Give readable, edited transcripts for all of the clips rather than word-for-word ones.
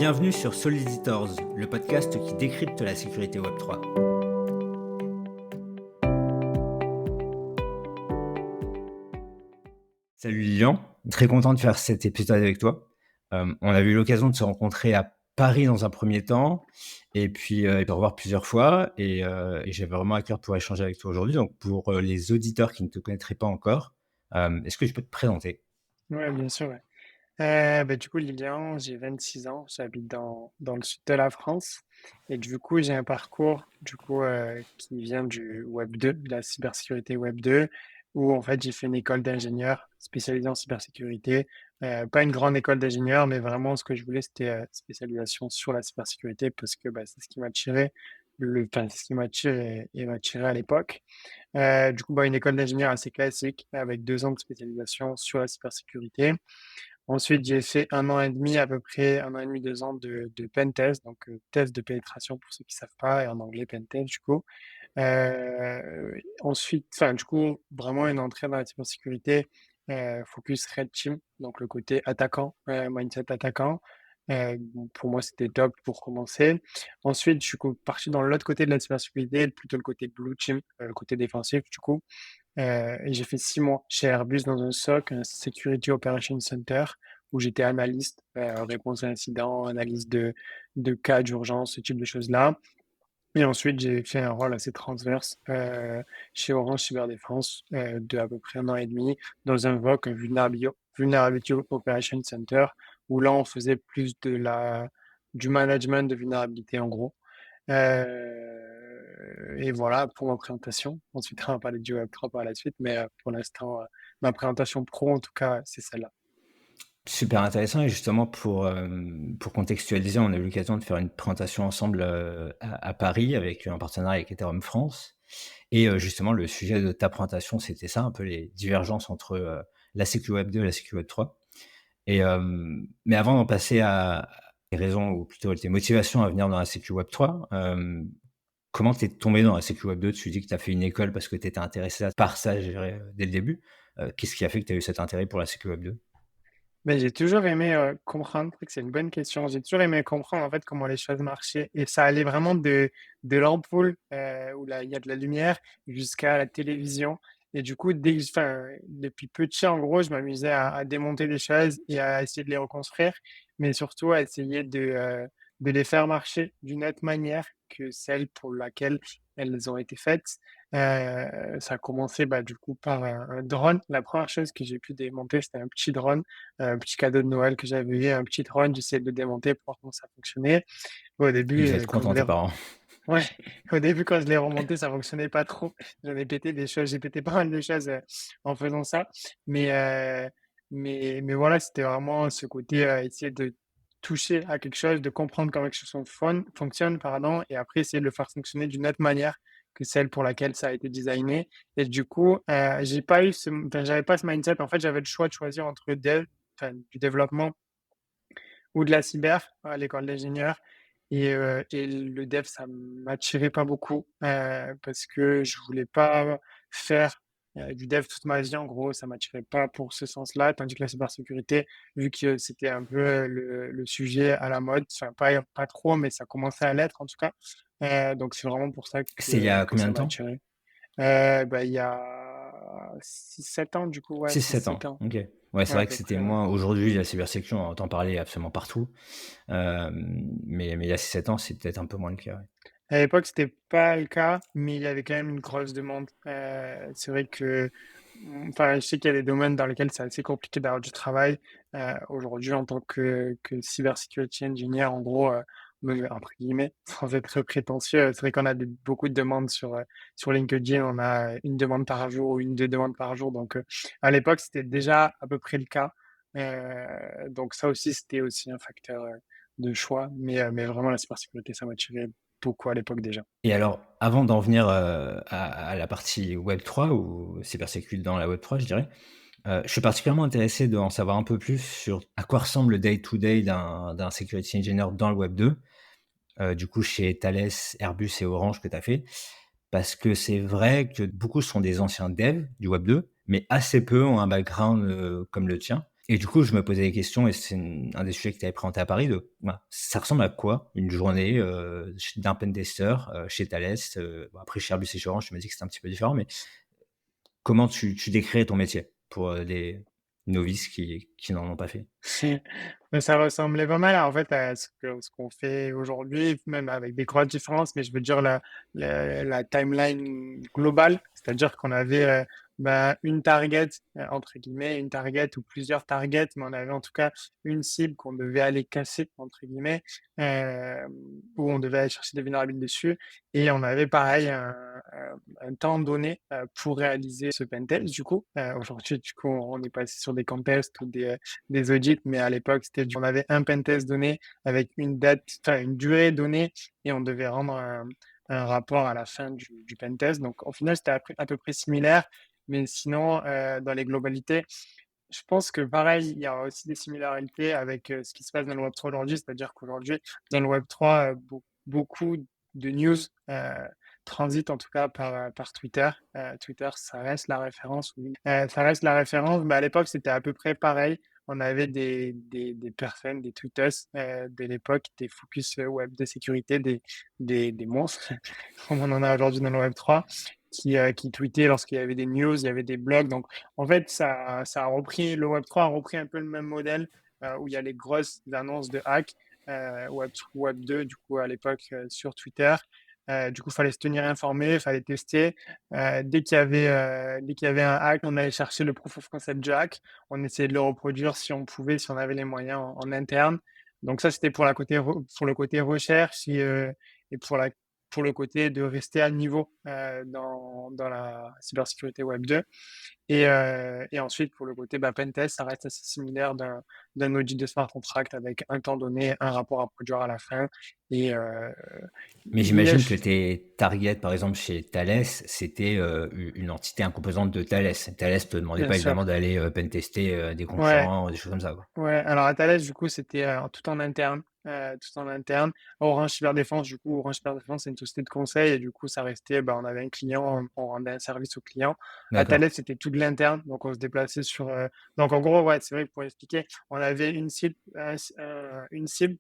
Bienvenue sur Soliditors, le podcast qui décrypte la sécurité Web3. Salut Lilian, très content de faire cet épisode avec toi. On a eu l'occasion de se rencontrer à Paris dans un premier temps, et puis de revoir plusieurs fois, et j'avais vraiment à cœur de pouvoir échanger avec toi aujourd'hui. Donc pour les auditeurs qui ne te connaîtraient pas encore, est-ce que je peux te présenter? Ouais, bien sûr, ouais. Du coup, Lilian, j'ai 26 ans, j'habite dans le sud de la France et du coup, j'ai un parcours qui vient du Web 2, de la cybersécurité Web 2, où en fait, j'ai fait une école d'ingénieur spécialisée en cybersécurité. Pas une grande école d'ingénieur, mais vraiment, ce que je voulais, c'était spécialisation sur la cybersécurité parce que c'est ce qui m'attirait, c'est ce qui m'attire et m'attirait à l'époque. Une école d'ingénieur assez classique avec 2 ans de spécialisation sur la cybersécurité. Ensuite, j'ai fait 1 an et demi, à peu près 1 an et demi, 2 ans de pentest, donc test de pénétration pour ceux qui savent pas, et en anglais pentest du coup. Ensuite, vraiment une entrée dans la cybersécurité, focus Red Team, donc le côté attaquant, mindset attaquant. Bon, pour moi, c'était top pour commencer. Ensuite, je suis parti dans l'autre côté de la cybersécurité, plutôt le côté Blue Team, le côté défensif du coup. Et j'ai fait 6 mois chez Airbus dans un SOC, un Security Operations Center, où j'étais analyste, réponse à incidents, analyse de cas d'urgence, ce type de choses-là. Et ensuite, j'ai fait un rôle assez transverse chez Orange Cyberdéfense de à peu près 1 an et demi dans un VOC, un Vulnerability Operations Center, où là, on faisait plus du management de vulnérabilité en gros. Et voilà pour ma présentation. Ensuite, on va parler du Web3 par la suite, mais pour l'instant, ma présentation pro, en tout cas, c'est celle-là. Super intéressant, et justement pour contextualiser, on a eu l'occasion de faire une présentation ensemble, à Paris avec un partenariat avec Ethereum France, et justement le sujet de ta présentation, c'était ça, un peu les divergences entre, la sécu web 2 et la sécu web 3, mais avant d'en passer à tes raisons, ou plutôt tes motivations à venir dans la sécu web 3, comment tu es tombé dans la sécu web 2? Tu dis que tu as fait une école parce que tu étais intéressé par ça, je dirais, dès le début. Qu'est-ce qui a fait que tu as eu cet intérêt pour la sécu web 2? Mais j'ai toujours aimé comprendre, que c'est une bonne question. J'ai toujours aimé comprendre en fait comment les choses marchaient et ça allait vraiment de l'ampoule où là il y a de la lumière jusqu'à la télévision. Et du coup, depuis petit, en gros, je m'amusais à démonter des choses et à essayer de les reconstruire, mais surtout à essayer de les faire marcher d'une autre manière que celle pour laquelle elles ont été faites. Ça a commencé du coup par un drone. La première chose que j'ai pu démonter, c'était un petit drone, un petit cadeau de Noël que j'avais eu, un petit drone. J'essayais de le démonter pour voir comment ça fonctionnait. Au Ils début, devaient être quand je contents, l'ai tes parents. ouais, au début, quand je l'ai remonté, ça fonctionnait pas trop. J'ai pété pas mal de choses en faisant ça. Mais, mais voilà, c'était vraiment ce côté, essayer de toucher à quelque chose, de comprendre comment quelque chose fonctionne, pardon, et après essayer de le faire fonctionner d'une autre manière que celle pour laquelle ça a été designé. Et du coup, j'avais pas ce mindset. En fait, j'avais le choix de choisir entre du développement ou de la cyber à l'école d'ingénieur. Et le dev, ça m'attirait pas beaucoup parce que je voulais pas faire du dev toute ma vie. En gros, ça m'attirait pas pour ce sens-là. Tandis que la cybersécurité, vu que c'était un peu le sujet à la mode, enfin pas trop, mais ça commençait à l'être en tout cas. Donc c'est vraiment pour ça C'était il y a que combien ça de m'a temps? attiré. Il y a 6-7 ans du coup, ouais, Six six sept sept ans, ans. OK. Ouais, c'est Ouais, à vrai que peu c'était près, ouais. moins aujourd'hui, la cybersécu, on entend parler absolument partout, mais il y a 6-7 ans, c'est peut-être un peu moins le cas, ouais. À l'époque, c'était pas le cas, mais il y avait quand même une grosse demande. C'est vrai que, je sais qu'il y a des domaines dans lesquels c'est assez compliqué d'avoir du travail. Aujourd'hui, en tant que cyber security engineer, en gros, entre guillemets, sans être très prétentieux, c'est vrai qu'on a beaucoup de demandes sur LinkedIn. On a une demande par jour ou une, deux demandes par jour. Donc, à l'époque, c'était déjà à peu près le cas. Donc ça aussi, c'était aussi un facteur de choix. Mais vraiment, la cybersécurité, ça m'a tiré beaucoup à l'époque déjà. Et alors, avant d'en venir, à la partie web 3, ou cybersécu dans la web 3, je dirais, je suis particulièrement intéressé d'en savoir un peu plus sur à quoi ressemble le day to day d'un security engineer dans le web 2, du coup chez Thales, Airbus et Orange que tu as fait. Parce que c'est vrai que beaucoup sont des anciens devs du web 2, mais assez peu ont un background, comme le tien. Et du coup, je me posais des questions et c'est un des sujets que tu avais présenté à Paris de voilà, ça ressemble à quoi une journée, d'un pentester, chez Thales? Bon après chez Airbus et chez Orange, tu m'as dit que c'était un petit peu différent, mais comment tu décrirais ton métier pour, les novices qui n'en ont pas fait? Mais ça ressemblait pas mal en fait à ce qu'on fait aujourd'hui, même avec des grosses différences, mais je veux dire la timeline globale, c'est-à-dire qu'on avait une target, entre guillemets, une target ou plusieurs targets, mais on avait en tout cas une cible qu'on devait aller casser, entre guillemets, euh, où on devait aller chercher des vulnérabilités dessus, et on avait pareil un temps donné pour réaliser ce pentest. Du coup, aujourd'hui, du coup, on est passé sur des contests ou des audits, mais à l'époque, on avait un pentest donné avec une date, enfin une durée donnée, et on devait rendre un rapport à la fin du pentest. Donc, au final, c'était à peu près similaire, mais sinon, dans les globalités, je pense que pareil, il y a aussi des similarités avec ce qui se passe dans le Web3 aujourd'hui, c'est-à-dire qu'aujourd'hui, dans le Web3, beaucoup de news transitent en tout cas par Twitter. Twitter, ça reste la référence, oui. Ça reste la référence, mais à l'époque, c'était à peu près pareil. On avait des personnes, des tweeters de l'époque, des focus web de sécurité, des monstres, comme on en a aujourd'hui dans le Web3, qui tweetaient lorsqu'il y avait des news, il y avait des blogs. Donc, en fait, ça a repris, le Web3 a repris un peu le même modèle où il y a les grosses annonces de hack, Web2, du coup, à l'époque, sur Twitter. Du coup, il fallait se tenir informé, il fallait tester. Dès qu'il y avait un hack, on allait chercher le proof of concept du hack. On essayait de le reproduire si on pouvait, si on avait les moyens en interne. Donc ça, c'était pour le côté recherche et pour le côté de rester à niveau dans la cybersécurité Web 2. Et ensuite, pour le côté pentest, ça reste assez similaire d'un audit de smart contract avec un temps donné, un rapport à produire à la fin. Et, euh, Mais et j'imagine que tes targets, par exemple chez Thales, c'était, u une entité, une composante de Thales. Thales te demandait bien pas sûr, évidemment d'aller, pentester, des ouais. concurrents, des choses comme ça, quoi? Ouais, alors à Thales, du coup, c'était tout en interne. Tout en interne. Orange Cyberdéfense, du coup, Orange Cyberdéfense, c'est une société de conseil et du coup, ça restait, on avait un client, on rendait un service au client. À D'accord. Thales, c'était tout de l'interne, donc on se déplaçait sur. Donc en gros, ouais, c'est vrai que pour expliquer, on avait une cible,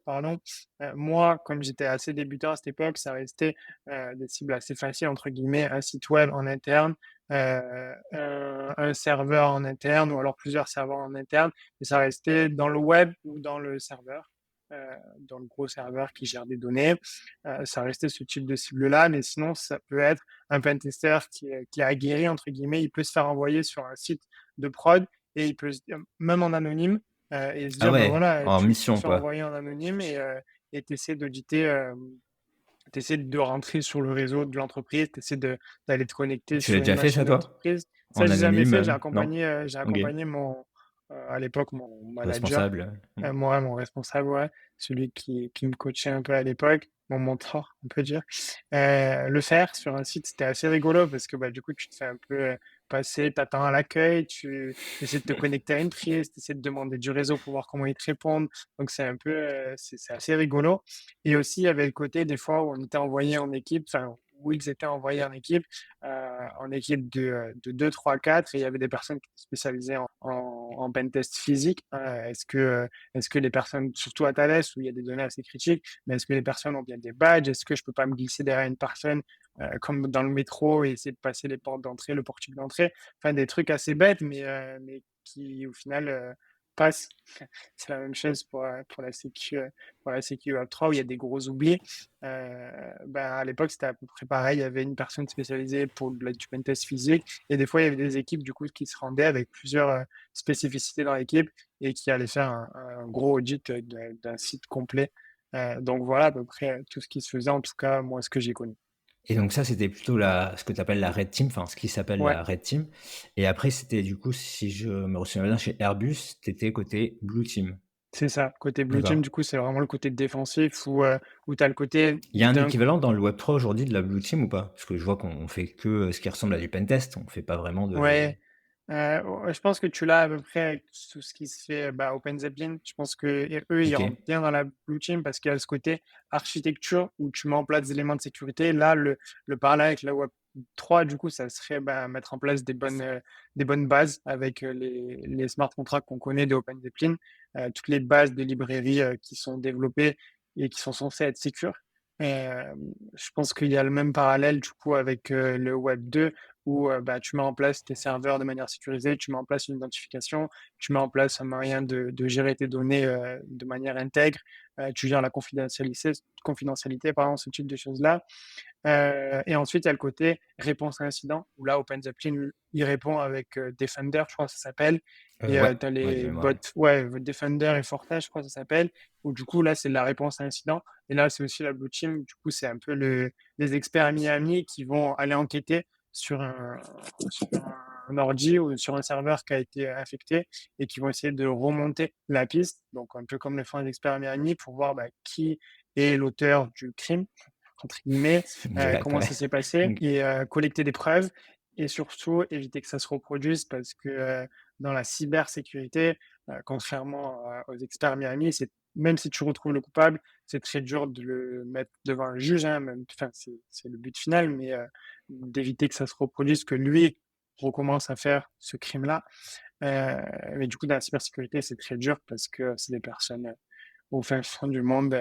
pardon. Moi, comme j'étais assez débutant à cette époque, ça restait des cibles assez faciles, entre guillemets, un site web en interne, un serveur en interne ou alors plusieurs serveurs en interne et ça restait dans le web ou dans le serveur, dans le gros serveur qui gère des données. Ça restait ce type de cible-là, mais sinon, ça peut être un pentester qui est aguerri, entre guillemets, il peut se faire envoyer sur un site de prod et il peut, même en anonyme, et se Ah dire, ouais, voilà, en tu te mission, fais quoi. envoyer en anonyme et tu essaies d'auditer, tu essaies de rentrer sur le réseau de l'entreprise, tu essaies d'aller te connecter Tu l'as sur une déjà fait machine ça, de toi? l'entreprise. Ça, En j'ai jamais anonyme, fait. non? J'ai OK. accompagné à l'époque, mon manager, Responsable, moi, mon responsable, ouais, celui qui me coachait un peu à l'époque, mon mentor, on peut dire. Le faire sur un site, c'était assez rigolo parce que du coup, tu te fais un peu passer, t'attends à l'accueil, tu essaies de te connecter à une prise, tu essaies de demander du réseau pour voir comment ils te répondent. Donc, c'est un peu, c'est assez rigolo. Et aussi, il y avait le côté des fois où on était envoyé en équipe, enfin, où ils étaient envoyés en équipe de 2, 3, 4, et il y avait des personnes qui étaient spécialisées en pentest physique. Est-ce que les personnes, surtout à Thales, où il y a des données assez critiques, mais est-ce que les personnes ont bien des badges? Est-ce que je peux pas me glisser derrière une personne comme dans le métro et essayer de passer les portes d'entrée, le portique d'entrée? Enfin, des trucs assez bêtes, mais qui, au final, passent. C'est la même chose pour la sécu Web3 où il y a des gros oublis. À l'époque, c'était à peu près pareil. Il y avait une personne spécialisée pour du pentest physique et des fois, il y avait des équipes du coup qui se rendaient avec plusieurs spécificités dans l'équipe et qui allaient faire un gros audit d'un site complet. Donc voilà à peu près tout ce qui se faisait, en tout cas, moi, ce que j'ai connu. et donc ça, c'était plutôt la ce que tu appelles la red team, enfin ce qui s'appelle Ouais, la red team et après c'était du coup, si je me souviens bien, chez Airbus, tu étais côté blue team? c'est ça. Côté Blue Team, D'accord. du coup, c'est vraiment le côté défensif où tu as le côté Il y a un d'un. équivalent dans le Web3 aujourd'hui de la blue team ou pas? Parce que je vois qu'on fait que, ce qui ressemble à du pentest, on fait pas vraiment de Ouais, ouais, je pense que tu l'as à peu près avec tout ce qui se fait OpenZeppelin. Je pense que eux, ils rentrent OK. bien dans la blue team parce qu'il y a ce côté architecture où tu mets en place des éléments de sécurité. Là, le parallèle avec la 3, du coup, ça serait bah, mettre en place des bonnes bases avec les smart contracts qu'on connaît de OpenZeppelin, toutes les bases de librairies qui sont développées et qui sont censées être sécures. Je pense qu'il y a le même parallèle du coup avec le Web 2 où bah, tu mets en place tes serveurs de manière sécurisée, tu mets en place une identification, tu mets en place un moyen de gérer tes données de manière intègre, tu gères la confidentialité, pardon, ce type de choses-là. Et ensuite, il y a le côté réponse à incident, où là, OpenZeppelin, il répond avec Defender, je crois que ça s'appelle. Et Ouais, tu as ouais, de les mémoire, bots, ouais. ouais, Defender et Fortage, je crois que ça s'appelle, où du coup, là, c'est de la réponse à incident. Et là, c'est aussi la Blue Team, du coup, c'est un peu les experts à Miami qui vont aller enquêter sur sur un ordi ou sur un serveur qui a été infecté et qui vont essayer de remonter la piste, donc un peu comme le font les experts à Miami, pour voir bah, qui est l'auteur du crime entre guillemets, Exact, comment ouais. ça s'est passé OK. et collecter des preuves et surtout éviter que ça se reproduise parce que dans la cybersécurité, contrairement aux experts Miami, c'est même si tu retrouves le coupable, c'est très dur de le mettre devant un juge, hein, même, enfin, c'est le but final, mais d'éviter que ça se reproduise, que lui recommence à faire ce crime-là. Mais du coup, dans la cybersécurité, c'est très dur parce que c'est des personnes au fin fond du monde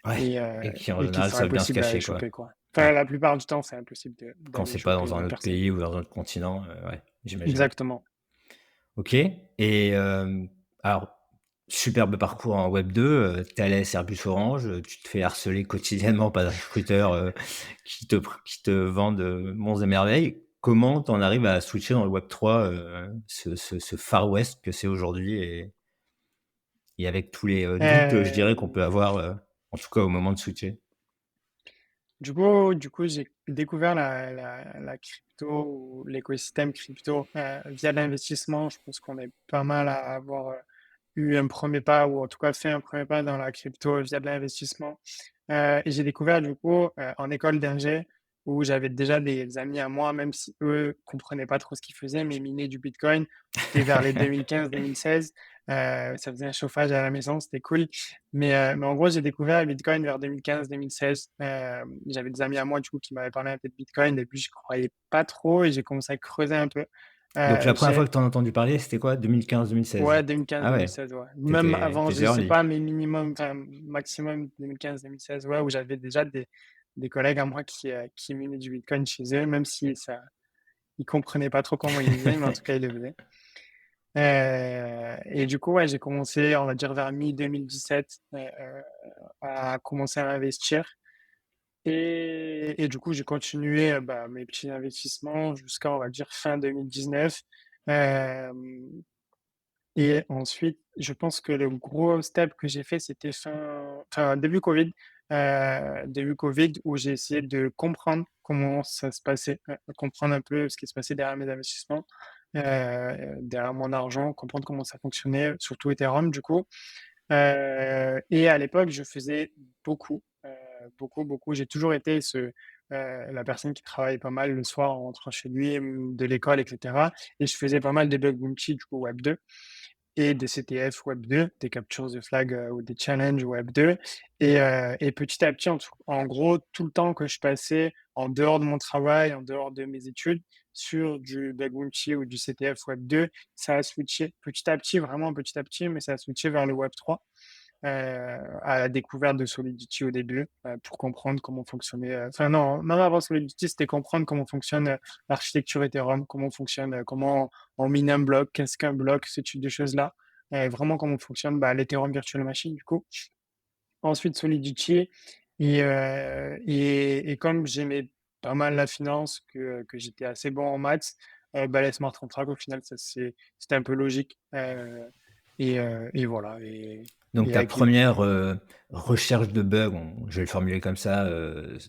Ouais, et qui en et qui général sont savent bien se impossibles à cacher, quoi. choper, quoi. Ouais. Enfin, la plupart du temps, c'est impossible Quand d'aller c'est pas choper dans un une autre personne. pays ou dans un autre continent, ouais, j'imagine. Exactement. OK, et alors superbe parcours en web 2, tu es à l'AS Airbus Orange, tu te fais harceler quotidiennement par des recruteurs, qui te vendent, monts et merveilles. Comment tu en arrives à switcher dans le web 3, ce Far West que c'est aujourd'hui, et avec tous les, doutes, je dirais qu'on Hem, peut avoir, en tout cas au moment de switcher? du coup, j'ai découvert la crypto ou l'écosystème crypto, via l'investissement. Je pense qu'on est pas mal à avoir, eu un premier pas ou en tout cas fait un premier pas dans la crypto via de l'investissement. Et j'ai découvert du coup, en école d'ingé où j'avais déjà des amis à moi, même si eux comprenaient pas trop ce qu'ils faisaient, mais minaient du bitcoin. C'était vers les 2015-2016. Ça faisait un chauffage à la maison, c'était cool. Mais en gros, j'ai découvert le bitcoin vers 2015-2016. J'avais des amis à moi du coup qui m'avaient parlé un peu de bitcoin et puis je croyais pas trop et j'ai commencé à creuser un peu. Donc la première J'ai fois que tu en as entendu parler, c'était quoi? 2015-2016? Ouais, Ah ouais, 2015-2016, ouais. tu Même étais avant, tu je étais sais early. pas, mais minimum, enfin, maximum 2015-2016, ouais, où j'avais déjà des collègues à moi qui minaient du Bitcoin chez eux, même si ça, ils comprenaient pas trop comment ils faisaient, mais en tout cas, ils le faisaient. Et du coup, ouais, j'ai commencé, on va dire, vers mi-2017, à commencer à investir. Et du coup, j'ai continué bah, mes petits investissements jusqu'à, on va dire, fin 2019. Et ensuite, je pense que le gros step que j'ai fait, c'était début Covid, où j'ai essayé de comprendre comment ça se passait, comprendre un peu ce qui se passait derrière mes investissements, derrière mon argent, comprendre comment ça fonctionnait, surtout Ethereum, du coup. Et à l'époque, je faisais beaucoup, beaucoup. J'ai toujours été la personne qui travaille pas mal le soir en rentrant chez lui, de l'école, etc. Et je faisais pas mal des bug bounty, du coup, Web 2 et des CTF Web 2, des captures de flag ou des challenges Web 2. Et petit à petit, en gros, tout le temps que je passais en dehors de mon travail, en dehors de mes études, sur du bug bounty ou du CTF Web 2, ça a switché petit à petit, vraiment petit à petit, mais ça a switché vers le Web 3 à la découverte de Solidity au début, pour comprendre comment fonctionnait. Enfin non, même avant Solidity, c'était comprendre comment fonctionne l'architecture Ethereum, comment fonctionne, comment on mine un bloc, qu'est-ce qu'un bloc, ce type de choses-là. Vraiment comment fonctionne bah, l'Ethereum Virtual Machine du coup. Ensuite Solidity et comme j'aimais pas mal la finance, que j'étais assez bon en maths, bah, les smart contracts au final c'était un peu logique. Et voilà. Donc Et ta avec les première recherche de bugs, je vais le formuler comme ça,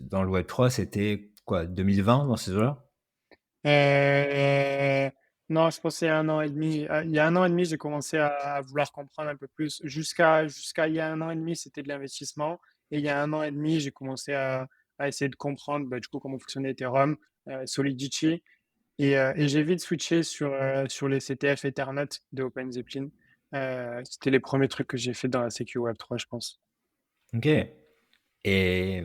dans le web 3, c'était quoi? 2020, dans ces eaux-là? Heu, non, je pense il y a 1 an et demi. Il y a 1 an et demi, j'ai commencé à vouloir comprendre un peu plus. Jusqu'à il y a 1 an et demi, c'était de l'investissement et il y a 1 an et demi, j'ai commencé à essayer de comprendre, bah, du coup, comment fonctionnait Ethereum, Solidity et j'ai vite switché sur les CTF Ethernet de OpenZeppelin. C'était les premiers trucs que j'ai fait dans la sécu web 3, je pense. OK, et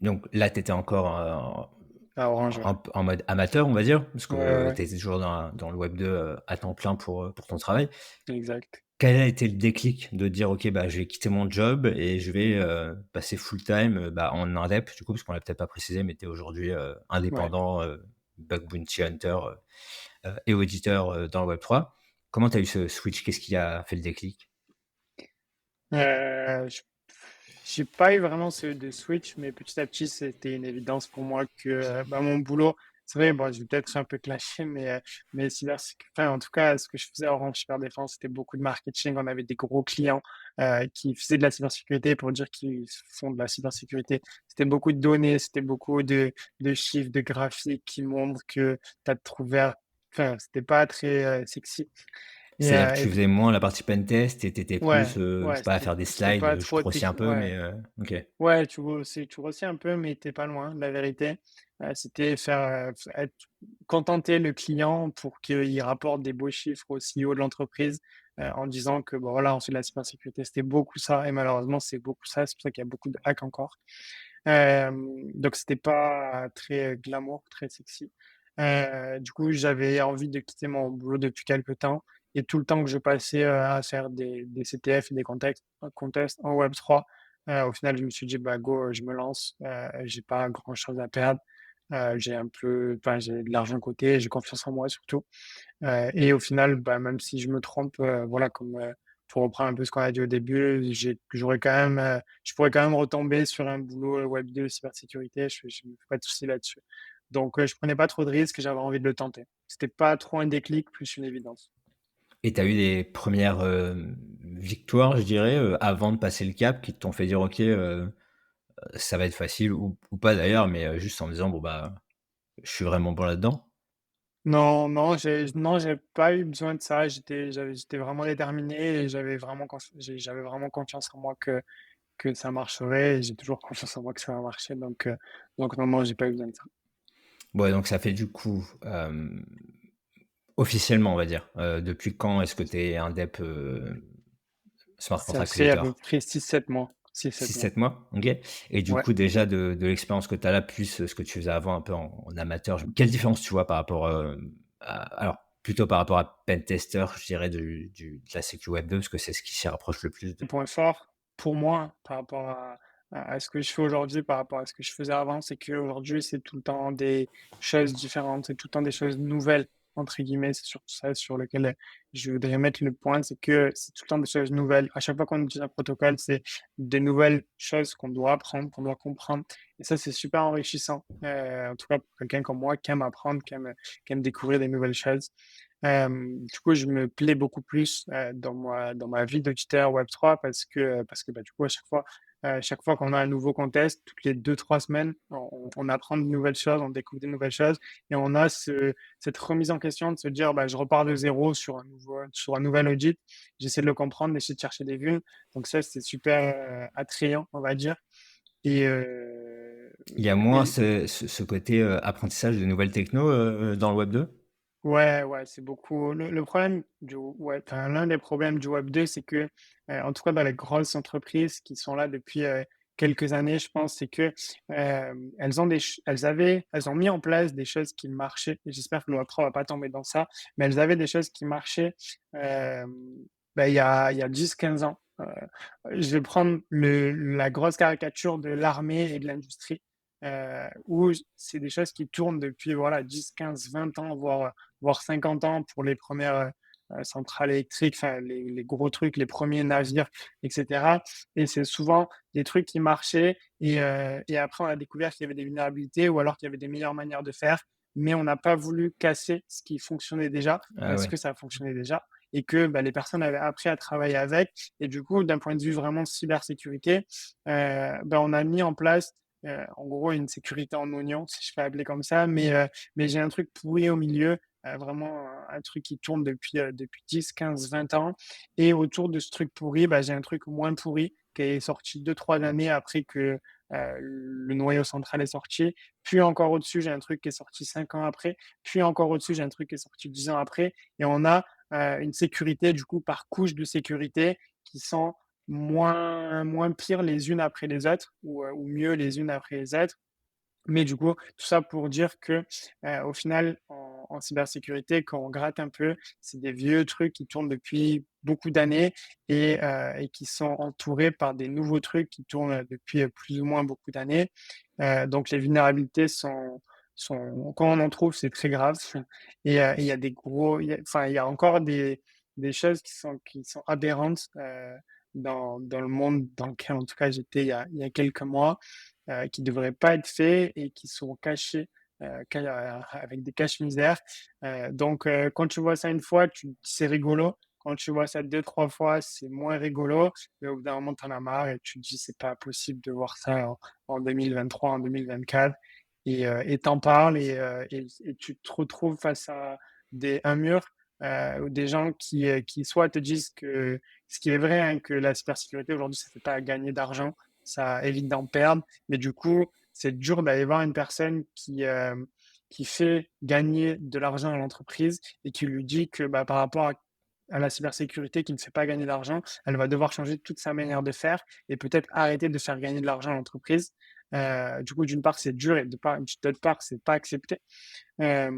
donc là, tu étais encore, à Orange, ouais. en mode amateur, on va dire, parce Ouais, ouais, que ouais, tu étais toujours dans le web 2, à temps plein pour ton travail. exact. Quel a été le déclic de dire: «OK, bah, je vais quitter mon job et je vais, passer full time, bah, en indep», du coup, parce qu'on l'a peut-être pas précisé, mais tu es aujourd'hui, Ouais. indépendant, bug bounty hunter, et auditeur, dans le web 3. Comment tu as eu ce switch? Qu'est-ce qui a fait le déclic? Je j'ai pas eu vraiment de switch, mais petit à petit, c'était une évidence pour moi que, bah, mon boulot c'est vrai, bon, je vais peut-être un peu clasher, mais enfin, en tout cas, ce que je faisais à Orange Cyberdéfense, c'était beaucoup de marketing. On avait des gros clients, qui faisaient de la cybersécurité pour dire qu'ils font de la cybersécurité. C'était beaucoup de données, c'était beaucoup de chiffres, de graphiques qui montrent que tu as trouvé enfin, c'était pas très, sexy C'est-à-dire que et tu faisais moins la partie pentest et tu étais plus, ouais, je sais pas, à faire des c'était slides, pas je trop grossis un peu, ouais. mais OK. Ouais, tu grossis un peu, mais t'es pas loin, la vérité. C'était être contenter le client pour qu'il rapporte des beaux chiffres au CEO de l'entreprise, en disant que, bon, voilà, on fait de la cybersécurité. C'était beaucoup ça et malheureusement, c'est beaucoup ça. C'est pour ça qu'il y a beaucoup de hacks encore. Donc c'était pas très glamour, très sexy. Du coup, j'avais envie de quitter mon boulot depuis quelque temps et tout le temps que je passais, à faire des CTF et des contests en Web3, au final, je me suis dit: «Bah, go, je me lance, j'ai pas grand chose à perdre, j'ai de l'argent de côté, j'ai confiance en moi surtout». Et au final, bah, même si je me trompe, voilà, pour reprendre un peu ce qu'on a dit au début, je pourrais quand même retomber sur un boulot, web 2 cybersécurité, je me fais pas de soucis là-dessus. Donc, je prenais pas trop de risques, j'avais envie de le tenter. C'était pas trop un déclic, plus une évidence. Et tu as eu des premières res victoires, je dirais, avant de passer le cap qui t'ont fait dire: «OK, ça va être facile», ou pas d'ailleurs, mais juste en disant: «Bon, bah, je suis vraiment bon là-dedans»? Non, non, j'ai pas eu besoin de ça, j'étais vraiment déterminé et j'avais vraiment confiance en moi que ça marcherait et j'ai toujours confiance en moi que ça va marcher donc non, j'ai pas eu besoin de ça. Ouais, donc ça fait du coup, officiellement, on va dire, depuis quand est-ce que tu es indep, smart Ça contract fait à peu creator? près 6 7 mois, 6 7 mois. 6-7 mois? OK. Et du Ouais. coup, déjà de l'expérience que tu as là, plus, ce que tu faisais avant un peu en amateur, quelle différence tu vois par rapport, à alors plutôt par rapport à pentester, je dirais de la sécu web 2, parce que c'est ce qui s'y rapproche le plus de. Un point fort pour moi par rapport à ce que je fais aujourd'hui, par rapport à ce que je faisais avant, c'est qu'aujourd'hui, c'est tout le temps des choses différentes, c'est tout le temps des choses «nouvelles» entre guillemets. C'est surtout ça sur lequel, je voudrais mettre le point, c'est que c'est tout le temps des choses nouvelles. À chaque fois qu'on utilise un protocole, c'est des nouvelles choses qu'on doit apprendre, qu'on doit comprendre et ça, c'est super enrichissant, en tout cas pour quelqu'un comme moi qui aime apprendre, qui aime découvrir des nouvelles choses. Du coup, je me plais beaucoup plus, dans ma vie d'auditeur Web3 parce que, bah, du coup, à chaque fois qu'on a un nouveau contest, toutes les 2 3 semaines, on apprend de nouvelles choses, on découvre de nouvelles choses et on a cette remise en question de se dire: «Bah, je repars de zéro sur un nouvel audit, j'essaie de le comprendre, d'essayer de chercher des vulnes». Donc ça, c'est super, attrayant, on va dire et Il y a moins et ce côté, apprentissage de nouvelles techno, dans le web 2? ouais, ouais, c'est beaucoup le problème enfin, l'un des problèmes du web 2, c'est que, en tout cas dans les grosses entreprises qui sont là depuis, quelques années, je pense, c'est que, elles ont mis en place des choses qui marchaient et j'espère que le Web3 va pas tomber dans ça, mais elles avaient des choses qui marchaient, hem, bah, il y a 10 15 ans. Je vais prendre la grosse caricature de l'armée et de l'industrie, où c'est des choses qui tournent depuis, voilà, 10 15 20 ans, voire 50 ans pour les premières centrales électriques, enfin les gros trucs, les premiers navires, etc. Et c'est souvent des trucs qui marchaient et après on a découvert qu'il y avait des vulnérabilités ou alors qu'il y avait des meilleures manières de faire, mais on n'a pas voulu casser ce qui fonctionnait déjà Ah parce ouais. que ça fonctionnait déjà et que bah, les personnes avaient appris à travailler avec. Et du coup, d'un point de vue vraiment cybersécurité, bah, on a mis en place en gros une sécurité en oignon, si je peux appeler comme ça, mais j'ai un truc pourri au milieu, vraiment un truc qui tourne depuis 10 15 20 ans et autour de ce truc pourri, bah, j'ai un truc moins pourri qui est sorti 2 3 années après que, le noyau central est sorti. Puis encore au-dessus, j'ai un truc qui est sorti 5 ans après. Puis encore au-dessus, j'ai un truc qui est sorti 10 ans après et on a, une sécurité du coup par couche de sécurité qui sont moins pires les unes après les autres ou mieux les unes après les autres Mais du coup, tout ça pour dire que, au final, en cybersécurité, quand on gratte un peu, c'est des vieux trucs qui tournent depuis beaucoup d'années et qui sont entourés par des nouveaux trucs qui tournent depuis, plus ou moins beaucoup d'années. Donc les vulnérabilités sont quand on en trouve, c'est très grave et il y a des gros il y a encore des choses qui sont aberrantes, dans le monde dans lequel, en tout cas, j'étais il y a quelques mois, qui devraient pas être faits et qui sont cachés avec des caches-misères. Donc, quand tu vois ça une fois, c'est rigolo. Quand tu vois ça deux, trois fois, c'est moins rigolo. Mais au bout d'un moment, tu en as marre et tu te dis, c'est pas possible de voir ça en 2023, en 2024. Et t'en parles et tu te retrouves face à un mur ou des gens qui soit te disent que ce qui est vrai, hein, que la cybersécurité aujourd'hui, ça ne fait pas gagner d'argent, ça évite d'en perdre. Mais du coup, c'est dur d'aller voir une personne qui fait gagner de l'argent à l'entreprise et qui lui dit que bah, par rapport à la cybersécurité qui ne fait pas gagner d'argent, elle va devoir changer toute sa manière de faire et peut-être arrêter de faire gagner de l'argent à l'entreprise. Du coup, d'une part, c'est dur et d'autre part, c'est pas accepté. Euh,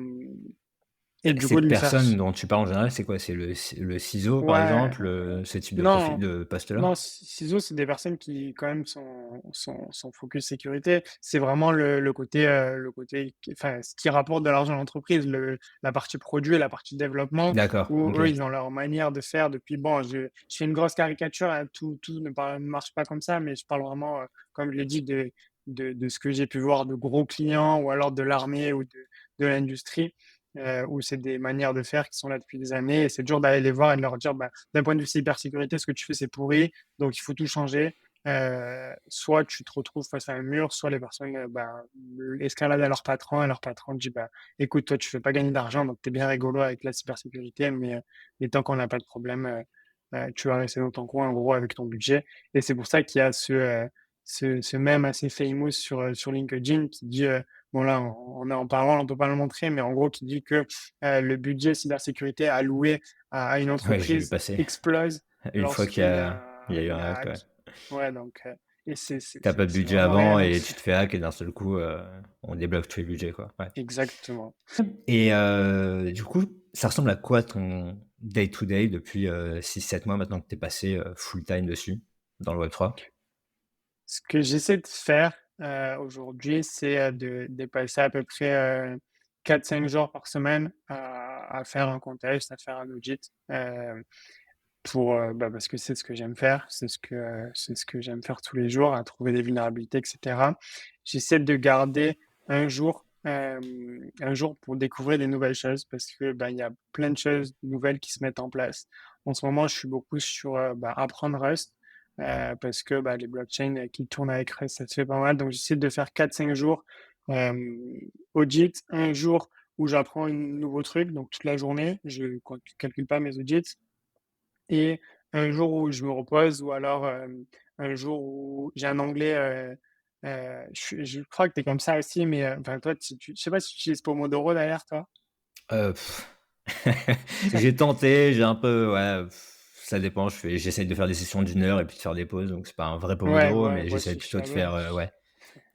et du coup, de Cette lui faire. personne dont tu parles en général, c'est quoi? C'est le ciseau, par Ouais, exemple, ce type de profil non, de poste-là? non, ciseaux, c'est des personnes qui, quand même, sont focus sécurité. C'est vraiment enfin, ce qui rapporte de l'argent à l'entreprise, la partie produit et la partie développement, D'accord, où OK. eux, ils ont leur manière de faire depuis, bon, je fais une grosse caricature, hein, tout ne marche pas comme ça, mais je parle vraiment, comme je l'ai dit, de ce que j'ai pu voir de gros clients ou alors de l'armée ou de l'industrie. Où c'est des manières de faire qui sont là depuis des années et c'est dur d'aller les voir et de leur dire bah, d'un point de vue cybersécurité, ce que tu fais, c'est pourri, donc il faut tout changer. Soit tu te retrouves face à un mur, soit les personnes bah, escaladent à leur patron et leur patron dit bah, écoute, toi, tu fais pas gagner d'argent, donc tu es bien rigolo avec la cybersécurité, mais tant qu'on n'a pas de problème, tu vas rester dans ton coin, en gros, avec ton budget. Et c'est pour ça qu'il y a ce mème assez famous sur LinkedIn qui dit bon là, on est en parlant, on peut pas le montrer, mais en gros, qui dit que le budget cybersécurité alloué à une Ouais, j'ai vu entreprise passer. explose Une fois qu'il y lorsqu'il y a a il y a eu il un y a un hack, ouais. hack. Ouais, donc, et Tu pas de c'est budget vraiment avant réel, hein. et tu te fais hack et d'un seul coup, on débloque tous les budgets, quoi. Ouais. Exactement. Et du coup, ça ressemble à quoi ton day to day depuis, 6-7 mois maintenant que tu es passé, full time dessus, dans le Web3? Ce que j'essaie de faire aujourd'hui, c'est de passer à peu près 4-5 jours par semaine à faire un contest, à faire un audit. Bah, parce que c'est ce que j'aime faire, c'est ce que j'aime faire tous les jours, à trouver des vulnérabilités, etc. J'essaie de garder un jour, un jour pour découvrir des nouvelles choses parce que bah, il y a plein de choses nouvelles qui se mettent en place. En ce moment, je suis beaucoup sur bah, apprendre Rust parce que bah, les blockchains qui tournent avec Rust, ça se fait pas mal. Donc, j'essaie de faire 4-5 jours euh, audit, un jour où j'apprends un nouveau truc, donc toute la journée, je ne calcule pas mes audits et un jour où je me repose ou alors un jour où j'ai un anglais. Je crois que tu es comme ça aussi, mais enfin, toi, je sais pas si tu utilises Pomodoro d'ailleurs, toi. Heu, j'ai tenté, j'ai un peu ouais, ça dépend, j'essaye de faire des sessions d'1 heure et puis de faire des pauses, donc c'est pas un vrai Ouais, pomodoro, ouais, mais moi j'essaye aussi, je suis plutôt de la même. faire, ouais,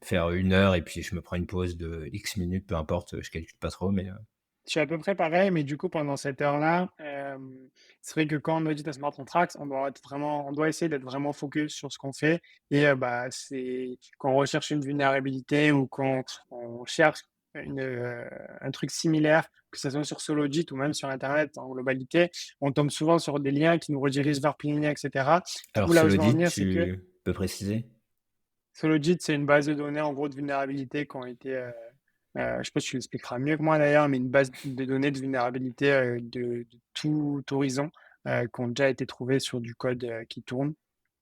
faire 1 heure et puis je me prends une pause de X minutes, peu importe, je calcule pas trop, mais Je suis à peu près pareil, mais du coup, pendant cette heure-là, c'est vrai que quand on audite un smart contract, on doit essayer d'être vraiment focus sur ce qu'on fait. Et bah, c'est quand on recherche une vulnérabilité ou quand on cherche un truc similaire, que ce soit sur SoloJit ou même sur Internet en globalité, on tombe souvent sur des liens qui nous redirigent vers plein de liens, etc. Du coup, alors là où je veux en Solodit, venir, c'est que tu peux préciser? SoloJit, c'est une base de données en gros de vulnérabilités qui ont été je sais pas si tu l'expliqueras mieux que moi d'ailleurs, mais une base de données de vulnérabilité de tout horizon qui ont déjà été trouvées sur du code qui tourne.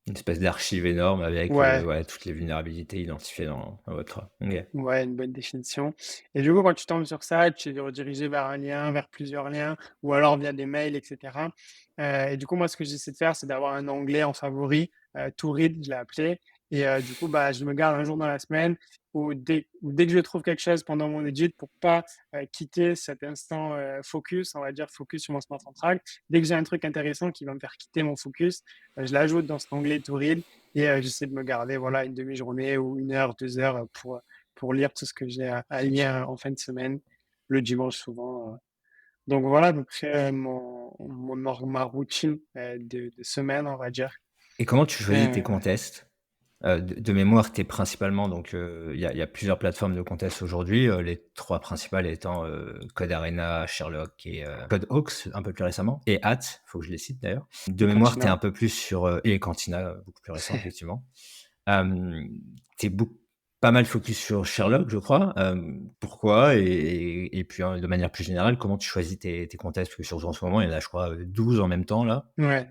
Une espèce d'archive énorme avec, Ouais, ouais, toutes les vulnérabilités identifiées dans votre OK. ouais, une bonne définition. Et du coup, quand tu tombes sur ça, tu es redirigé vers un lien, vers plusieurs liens, ou alors via des mails, etc. Et du coup, moi, ce que j'essaie de faire, c'est d'avoir un onglet en favori, to read, je l'ai appelé. Et du coup, bah, je me garde un jour dans la semaine où dès que je trouve quelque chose pendant mon edit, pour pas quitter cet instant focus, on va dire focus sur mon smart contract, dès que j'ai un truc intéressant qui va me faire quitter mon focus, je l'ajoute dans cet onglet to read et j'essaie de me garder voilà, une demi-journée ou 1 heure, 2 heures pour lire tout ce que j'ai à lire en fin de semaine, le dimanche souvent. Donc voilà à peu près ma routine de semaine, on va dire. Et comment tu choisis tes Euh, contests? De mémoire, tu es principalement donc, il y a plusieurs plateformes de contests aujourd'hui, les 3 principales étant, Codearena, Sherlock et Codehawks un peu plus récemment et Hat, faut que je les cite d'ailleurs. De et mémoire, tu es un Cantina. peu plus sur, et Cantina, beaucoup plus récent effectivement. Hem, Tu es pas mal focus sur Sherlock, je crois. Pourquoi? Et puis, de manière plus générale, comment tu choisis tes contests? Parce que surtout en ce moment, il y en a je crois, 12 en même temps là. Ouais.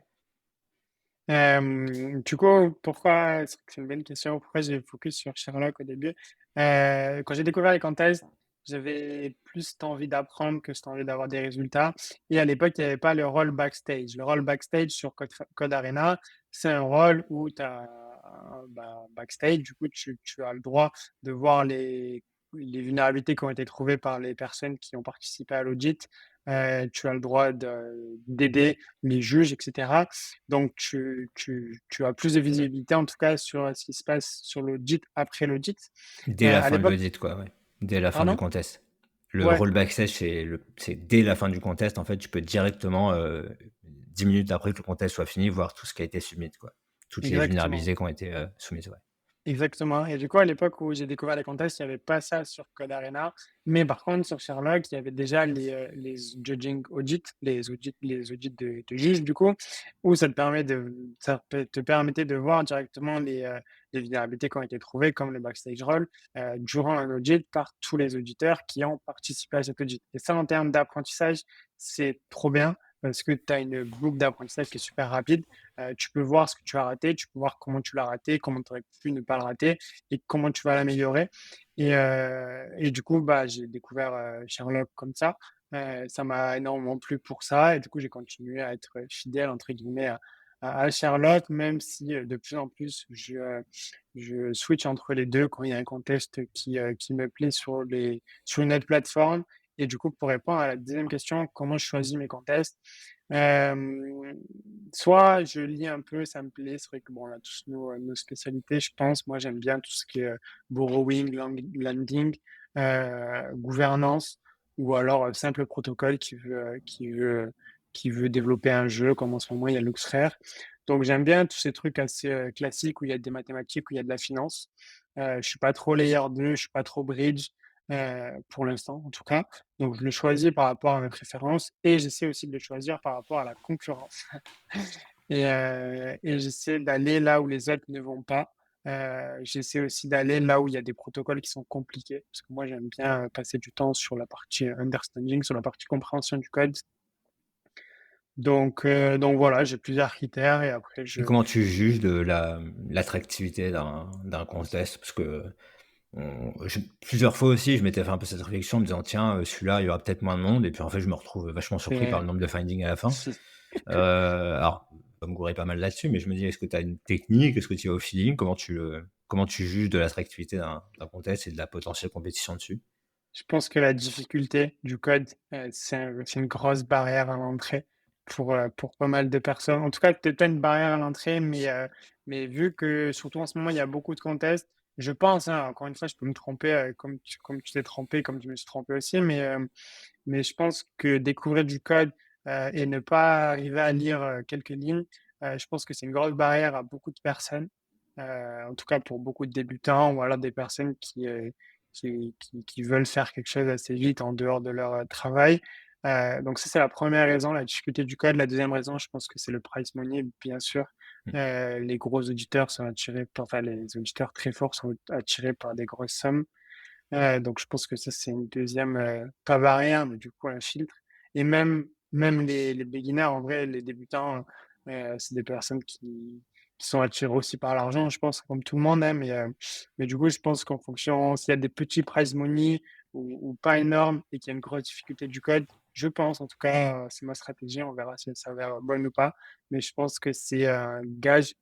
Du coup, pourquoi c'est une bonne question. Pourquoi j'ai focus sur Sherlock au début? Quand j'ai découvert les contests, j'avais plus cette envie d'apprendre que cette envie d'avoir des résultats. Et à l'époque, il n'y avait pas le rôle backstage. Le rôle backstage sur Code Arena, c'est un rôle où tu as backstage. Du coup, tu as le droit de voir les vulnérabilités qui ont été trouvées par les personnes qui ont participé à l'audit. Tu as le droit d'aider les juges, etc. Donc, tu as plus de visibilité, en tout cas, sur ce qui se passe sur l'audit après l'audit. Dès la À fin de l'époque, l'audit quoi, ouais. Dès la fin du pardon? contest. Le Ouais, rôle backstage, c'est dès la fin du contest, en fait, tu peux directement, 10 minutes après que le contest soit fini, voir tout ce qui a été submit, quoi. Toutes les exactement. vulnérabilités qui ont été, soumises, ouais. Exactement. Et du coup, à l'époque où j'ai découvert les contests, il n'y avait pas ça sur Code Arena. Mais par contre, sur Sherlock, il y avait déjà les judging audits, les audits de juges, du coup, où ça te permettait de voir directement les vulnérabilités qui ont été trouvées, comme le backstage role, durant un audit par tous les auditeurs qui ont participé à cet audit. Et ça, en termes d'apprentissage, c'est trop bien parce que tu as une boucle d'apprentissage qui est super rapide. Tu peux voir ce que tu as raté, tu peux voir comment tu l'as raté, comment tu aurais pu ne pas le rater et comment tu vas l'améliorer. Et du coup, bah, j'ai découvert Sherlock comme ça. Ça m'a énormément plu pour ça et du coup, j'ai continué à être fidèle, entre guillemets, à Sherlock, même si de plus en plus, je switch entre les deux quand il y a un contest qui me plaît sur une autre plateforme. Et du coup, pour répondre à la deuxième question, comment je choisis mes contests? Euh, Soit je lis un peu, ça me plaît. C'est vrai que bon, on a tous nos spécialités, je pense. Moi, j'aime bien tout ce qui est borrowing, landing, gouvernance, ou alors simple protocole qui veut développer un jeu, comme en ce moment il y a Luxrare. Donc j'aime bien tous ces trucs assez classiques où il y a des mathématiques, où il y a de la finance. Je suis pas trop layer 2, je suis pas trop bridge pour l'instant en tout cas. Donc je le choisis par rapport à mes préférences et j'essaie aussi de le choisir par rapport à la concurrence. Et j'essaie d'aller là où les autres ne vont pas. J'essaie aussi d'aller là où il y a des protocoles qui sont compliqués, parce que moi j'aime bien passer du temps sur la partie understanding, sur la partie compréhension du code. Donc voilà, j'ai plusieurs critères et après Et comment tu juges de l'attractivité d'un contest? Parce que plusieurs fois aussi, je m'étais fait un peu cette réflexion en me disant: «Tiens, celui-là, il y aura peut-être moins de monde» et puis en fait, je me retrouve vachement surpris par c'est le nombre de findings à la fin. Alors, je vais me gourer pas mal là-dessus, mais je me dis: «Est-ce que tu as une technique? Est-ce que tu y vas au feeling?» Comment tu juges de l'attractivité d'un contest et de la potentielle compétition dessus? Je pense que la difficulté du code, c'est une grosse barrière à l'entrée pour pas mal de personnes. En tout cas, peut-être pas une barrière à l'entrée, mais vu que surtout en ce moment, il y a beaucoup de contests, je pense, hein, encore une fois, je peux me tromper, comme tu t'es trompé, comme je me suis trompé aussi, mais je pense que découvrir du code, et ne pas arriver à lire, quelques lignes, je pense que c'est une grosse barrière à beaucoup de personnes. En tout cas pour beaucoup de débutants ou alors des personnes qui veulent faire quelque chose assez vite en dehors de leur, travail. Donc ça, c'est la première raison, la difficulté du code. La deuxième raison, je pense que c'est le price money, bien sûr. Mmh. Les gros auditeurs sont attirés par enfin les auditeurs très forts sont attirés par des grosses sommes. Donc je pense que ça, c'est une deuxième pas barrière, mais du coup un filtre et même les beginners, en vrai, les débutants, c'est des personnes qui sont attirées aussi par l'argent, je pense, comme tout le monde, hein, mais du coup, je pense qu'en fonction s'il y a des petits prize money ou pas énormes et qu'il y a une grosse difficulté du code, je pense, en tout cas, c'est ma stratégie, on verra si elle s'avère bonne ou pas, mais je pense que c'est un gage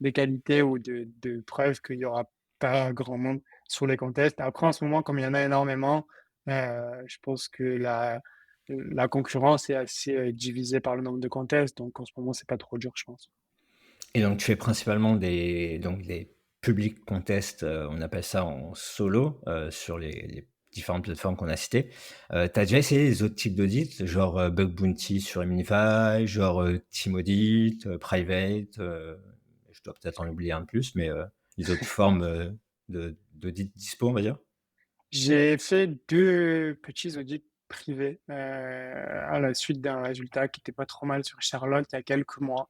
de qualité ou de preuve qu'il y aura pas grand monde sur les contests. Après, en ce moment, comme il y en a énormément, je pense que la concurrence est assez divisée par le nombre de contests. Donc, en ce moment, c'est pas trop dur, je pense. Et donc tu fais principalement des public contest, on appelle ça en solo, sur les différentes plateformes qu'on a citées. Tu as déjà essayé les autres types d'audits, genre, Bug Bounty sur Eminify, genre, Team Audit, Private, je dois peut-être en oublier un de plus, mais, les autres formes, de d'audit dispo, on va dire? J'ai fait 2 petits audits privés, à la suite d'un résultat qui était pas trop mal sur Sherlock il y a quelques mois.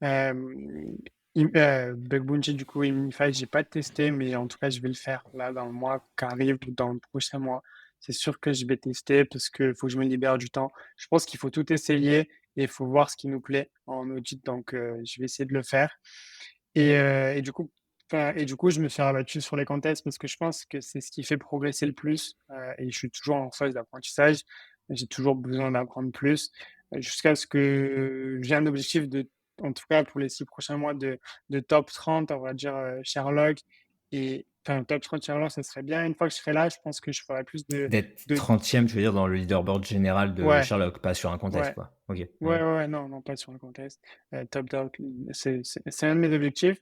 Hem, Bug Bounty du coup, Immunify, j'ai pas testé, mais en tout cas, je vais le faire là dans le mois qui arrive ou dans le prochain mois. C'est sûr que je vais tester parce que faut que je me libère du temps. Je pense qu'il faut tout essayer et il faut voir ce qui nous plaît en audit, donc je vais essayer de le faire et du coup je me suis rabattu sur les contests parce que je pense que c'est ce qui fait progresser le plus, et je suis toujours en phase d'apprentissage. J'ai toujours besoin d'apprendre plus, jusqu'à ce que j'ai un objectif en tout cas pour les 6 prochains mois de top 30, on va dire, Sherlock et enfin top 30 Sherlock, ça serait bien. Une fois que je serai là, je pense que je ferai plus D'être de 30e, tu veux dire, dans le leaderboard général de ouais, Sherlock, pas sur un contest, ouais. quoi? OK. Ouais, Ouais. ouais, ouais, non, non, pas sur le contest. Top dog, c'est un de mes objectifs.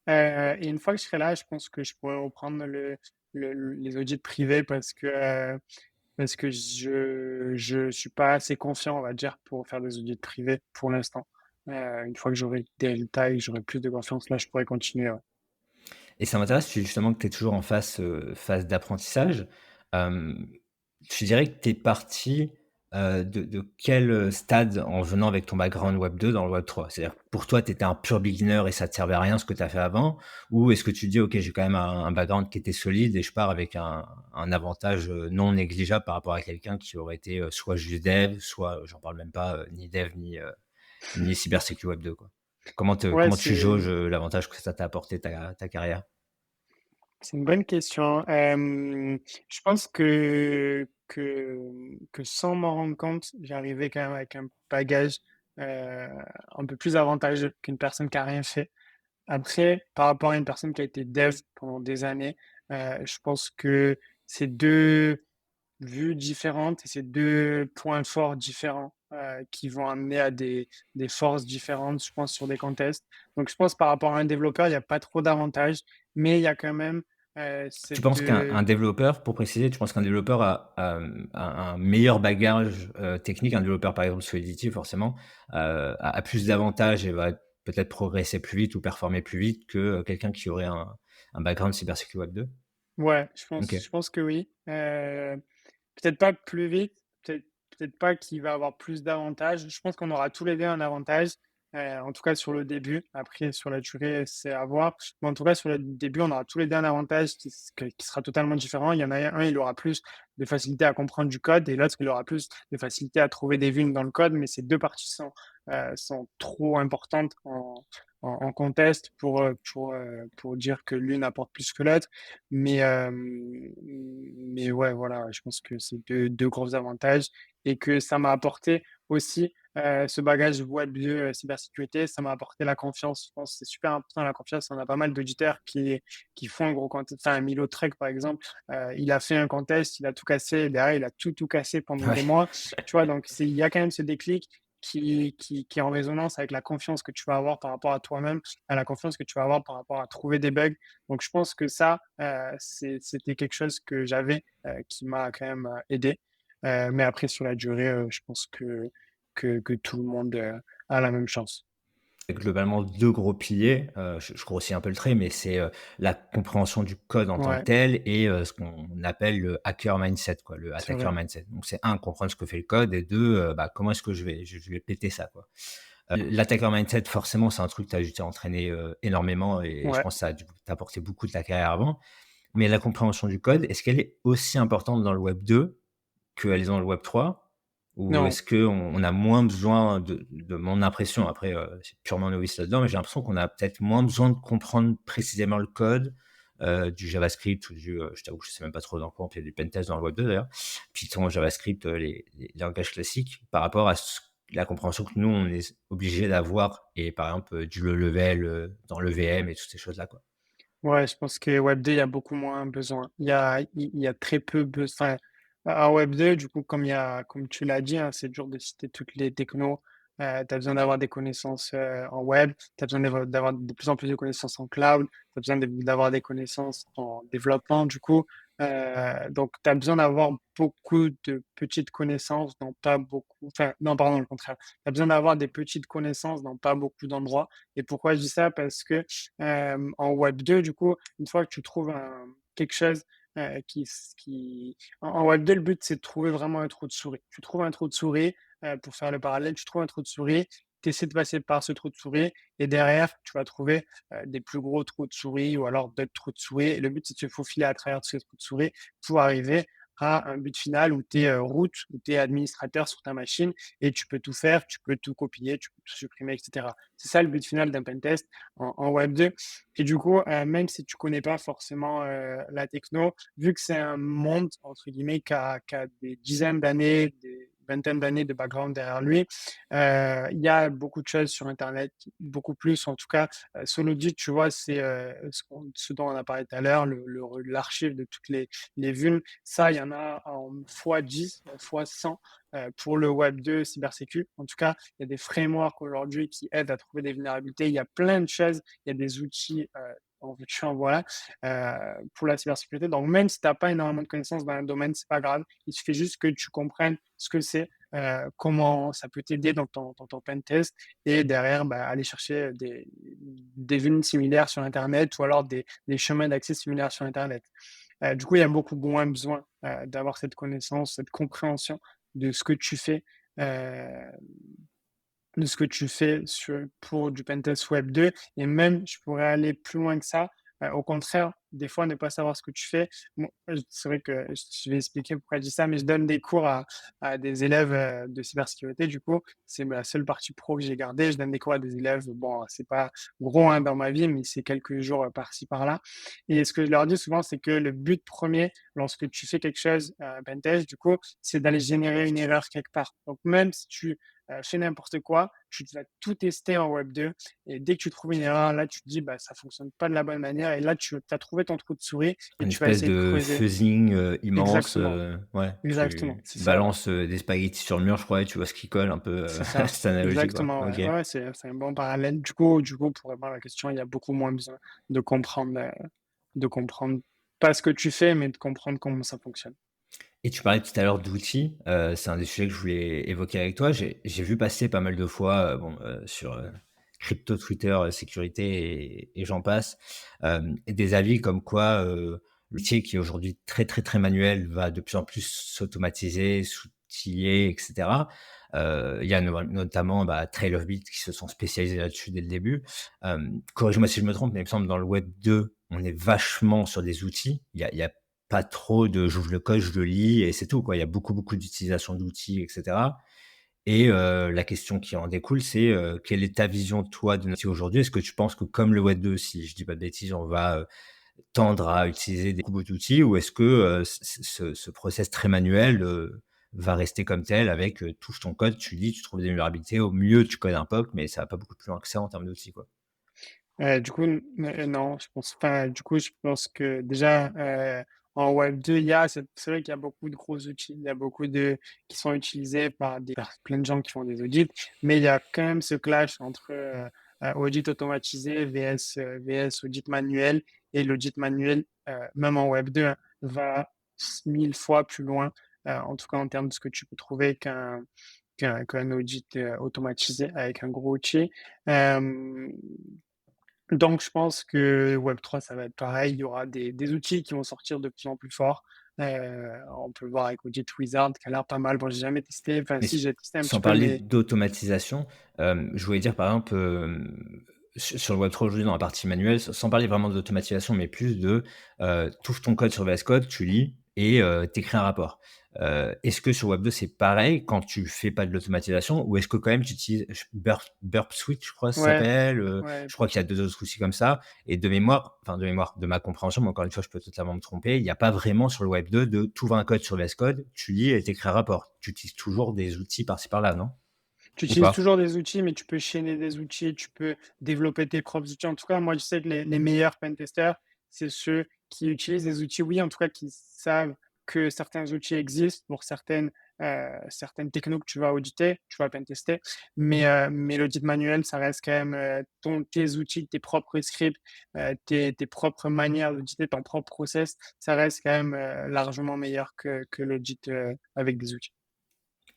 Et une fois que je serai là, je pense que je pourrais reprendre les audits privés parce que je suis pas assez confiant, on va dire, pour faire des audits privés pour l'instant. Une fois que j'aurai des résultats et que j'aurai plus de confiance, là, je pourrais continuer, ouais. Et ça m'intéresse, justement que tu es toujours en phase d'apprentissage. Hem, tu dirais que tu es parti, de quel, stade en venant avec ton background Web 2 dans le Web 3? C'est-à-dire que pour toi, tu étais un pur beginner et ça te servait à rien ce que tu as fait avant? Ou est-ce que tu te dis: «OK, j'ai quand même un background qui était solide et je pars avec un avantage, non négligeable par rapport à quelqu'un qui aurait été, soit juste dev, soit, j'en parle même pas, ni dev ni cybersécu Web 2, quoi?» Ouais, Comment tu jauges, l'avantage que ça t'a apporté ta carrière? c'est une bonne question. Je pense que sans m'en rendre compte, j'arrivais quand même avec un bagage, un peu plus avantageux qu'une personne qui a rien fait. Après, par rapport à une personne qui a été dev pendant des années, je pense que c'est 2 vues différentes et c'est 2 points forts différents, qui vont amener à des forces différentes, je pense, sur des contests. Donc je pense par rapport à un développeur, il y a pas trop d'avantages, mais il y a quand même, Tu cette, penses qu'un développeur, pour préciser, tu penses qu'un développeur a un meilleur bagage, technique, un développeur par exemple Solidity forcément, a plus d'avantages et va peut-être progresser plus vite ou performer plus vite que, quelqu'un qui aurait un background cybersécu Web 2? ouais, OK. je pense que oui. Peut-être pas plus vite, peut-être pas qu'il va avoir plus d'avantages. Je pense qu'on aura tous les 2 un avantage, en tout cas sur le début. Après sur la durée, c'est à voir. Mais en tout cas sur le début, on aura tous les 2 un avantage qui sera totalement différent. Il y en a un, il aura plus de facilité à comprendre du code et l'autre, il aura plus de facilité à trouver des vulnes dans le code, mais ces 2 parties sont trop importantes en contest pour dire que l'une apporte plus que l'autre. Mais ouais, voilà, je pense que c'est 2 gros avantages et que ça m'a apporté aussi, ce bagage web 2, cybersécurité, ça m'a apporté la confiance. Je pense que c'est super important la confiance. On a pas mal d'auditeurs qui font un gros contest. Enfin, Milo Trek, par exemple, il a fait un contest, il a tout cassé et derrière il a tout cassé pendant des Ouais. mois. Tu vois? Donc il y a quand même ce déclic qui est en résonance avec la confiance que tu vas avoir par rapport à toi-même, à la confiance que tu vas avoir par rapport à trouver des bugs. Donc je pense que ça, c'était quelque chose que j'avais, qui m'a quand même, aidé. Mais après sur la durée, je pense que tout le monde, a la même chance. Globalement 2 gros piliers, je grossis un peu le trait, mais c'est, la compréhension du code en tant que Ouais, tel et ce qu'on appelle le hacker mindset, quoi, le c'est attacker vrai. mindset. Donc c'est un, comprendre ce que fait le code et 2, bah, comment est-ce que je vais péter ça, quoi. L'attacker mindset, forcément, c'est un truc, tu as dû t'entraîner, énormément et je Ouais. pense que ça a dû t'apporter beaucoup de ta carrière avant. Mais la compréhension du code, est-ce qu'elle est aussi importante dans le web 2 qu'elles est dans le web 3? Ou Non. est-ce qu'on a moins besoin de mon impression, après, c'est purement novice là-dedans, mais j'ai l'impression qu'on a peut-être moins besoin de comprendre précisément le code, du JavaScript ou je t'avoue que je sais même pas trop dans quoi on fait du pentest dans le web 2 d'ailleurs. Python, JavaScript, les langages classiques par rapport à la compréhension que nous, on est obligé d'avoir et par exemple, du low level, dans le VM et toutes ces choses-là, quoi. Ouais, je pense que Web 2, il y a beaucoup moins besoin. Il y a très peu besoin. En Web 2, du coup, comme tu l'as dit, hein, c'est dur de citer toutes les technos. tu as besoin d'avoir des connaissances en web, tu as besoin d'avoir de plus en plus de connaissances en cloud, tu as besoin d'avoir des connaissances en développement, du coup. Donc, tu as besoin d'avoir beaucoup de petites connaissances dans pas beaucoup, enfin, non, pardon, le contraire. Tu as besoin d'avoir des petites connaissances dans pas beaucoup d'endroits. Et pourquoi je dis ça? Parce que en Web 2, du coup, une fois que tu trouves quelque chose en Web 2, le but, c'est de trouver vraiment un trou de souris. Tu trouves un trou de souris, pour faire le parallèle, tu trouves un trou de souris, tu essaies de passer par ce trou de souris et derrière, tu vas trouver des plus gros trous de souris ou alors d'autres trous de souris. Et le but, c'est de se faufiler à travers ces trous de souris pour arriver à un but final où tu es root, où tu es administrateur sur ta machine et tu peux tout faire, tu peux tout copier, tu peux tout supprimer, etc. C'est ça le but final d'un pentest en Web 2. Et du coup, même si tu connais pas forcément la techno, vu que c'est un monde, entre guillemets, qui a des dizaines d'années, des vingtaines d'années de background derrière lui, il y a beaucoup de choses sur Internet, beaucoup plus, en tout cas, sur l'audit, tu vois, c'est ce dont on a parlé tout à l'heure, l'archive de toutes les vulnes. Ça, il y en a en x10, x100 pour le Web 2 cybersécu. En tout cas, il y a des frameworks aujourd'hui qui aident à trouver des vulnérabilités. Il y a plein de choses, il y a des outils en veux-tu, en voilà, pour la cybersécurité. Donc, même si tu n'as pas énormément de connaissances dans un domaine, c'est pas grave. Il suffit juste que tu comprennes ce que c'est, comment ça peut t'aider dans ton pen test et derrière, bah, aller chercher des vulnes similaires sur Internet ou alors des chemins d'accès similaires sur Internet. Du coup, il y a beaucoup moins besoin d'avoir cette connaissance, cette compréhension de ce que tu fais, euh, de ce que tu fais pour du pentest Web 2. Et même, je pourrais aller plus loin que ça. Au contraire, des fois, ne pas savoir ce que tu fais. Bon, c'est vrai que je vais expliquer pourquoi je dis ça, mais je donne des cours à des élèves de cybersécurité. Du coup, c'est la seule partie pro que j'ai gardée. Je donne des cours à des élèves. Bon, c'est pas gros hein, dans ma vie, mais c'est quelques jours par-ci, par-là. Et ce que je leur dis souvent, c'est que le but premier, lorsque tu fais quelque chose, pentest, du coup, c'est d'aller générer une erreur quelque part. Donc, même si tu fais n'importe quoi, tu vas tout tester en Web 2 et dès que tu trouves une erreur, là, tu te dis, bah, ça fonctionne pas de la bonne manière et là, tu as trouvé ton trou de souris et Une tu vas espèce essayer de de creuser. fuzzing, immense, Exactement, ouais, exactement, tu c'est ça, ouais. balances, des spaghettis sur le mur, je crois et tu vois ce qui colle un peu, C'est ça, cette analogie, quoi. exactement, ouais. OK. Ouais, ouais, c'est un bon parallèle. Du coup, pour répondre à la question, il y a beaucoup moins besoin de comprendre pas ce que tu fais, mais de comprendre comment ça fonctionne. Et tu parlais tout à l'heure d'outils, c'est un des sujets que je voulais évoquer avec toi. J'ai vu passer pas mal de fois, bon, sur, crypto Twitter, sécurité et j'en passe, des avis comme quoi, l'outil qui est aujourd'hui très, très, très manuel va de plus en plus s'automatiser, s'outiller et cetera. Il y a notamment, bah, Trailofbit qui se sont spécialisés là-dessus dès le début. Corrige-moi si je me trompe, mais il me semble dans le web 2, on est vachement sur des outils. Il y a pas trop de j'ouvre le code, je le lis et c'est tout, quoi. Il y a beaucoup, beaucoup d'utilisation d'outils et cetera et la question qui en découle, c'est, quelle est ta vision, toi, de notre outil aujourd'hui? Est-ce que tu penses que comme le web 2, si je dis pas de bêtises, on va, tendre à utiliser des beaucoup d'outils ou est-ce que, ce process très manuel, va rester comme tel avec, touche ton code, tu lis, tu trouves des vulnérabilités, au mieux tu codes un POC, mais ça va pas beaucoup plus loin que ça en termes d'outils, quoi? Du coup, non, je pense pas. Du coup, je pense que déjà, en Web 2, c'est vrai qu'il y a beaucoup de gros outils, il y a beaucoup qui sont utilisés par plein de gens qui font des audits, mais il y a quand même ce clash entre audit automatisé VS audit manuel, et l'audit manuel, même en Web 2, hein, va 1000 fois plus loin, en tout cas en termes de ce que tu peux trouver qu'un audit automatisé avec un gros outil. Euh, donc, je pense que Web3, ça va être pareil. Il y aura des outils qui vont sortir de plus en plus forts. On peut le voir avec Audit Wizard, qui a l'air pas mal. Bon, j'ai jamais testé. Enfin, Mais si, s j'ai testé un petit sans peu, parler mais d'automatisation, je voulais dire par exemple, sur le Web3 aujourd'hui dans la partie manuelle, sans parler vraiment d'automatisation, mais plus de, tu ouvres ton code sur VS Code, tu lis et tu écris un rapport. Est-ce que sur Web2 c'est pareil quand tu fais pas de l'automatisation ou est-ce que quand même tu utilises Burp Suite je crois ça ouais, s'appelle, ouais. je crois qu'il y a 2 autres outils comme ça et de mémoire, enfin de mémoire, de ma compréhension, mais encore une fois je peux totalement me tromper, il y a pas vraiment sur le Web2 de tu ouvres un code sur VS Code, tu lis et tu écris un rapport. Tu utilises toujours des outils par-ci par-là, non? Tu Ou utilises pas? toujours des outils, mais tu peux chaîner des outils, tu peux développer tes propres outils. En tout cas, moi, je sais que les meilleurs pentesters, c'est ceux qui utilisent des outils, oui, en tout cas, qui savent que certains outils existent pour certaines certaines technos que tu vas auditer, tu vas pentester, mais l'audit manuel, ça reste quand même, tes outils, tes propres scripts, tes propres manières d'auditer, ton propre process, ça reste quand même, largement meilleur que l'audit, avec des outils.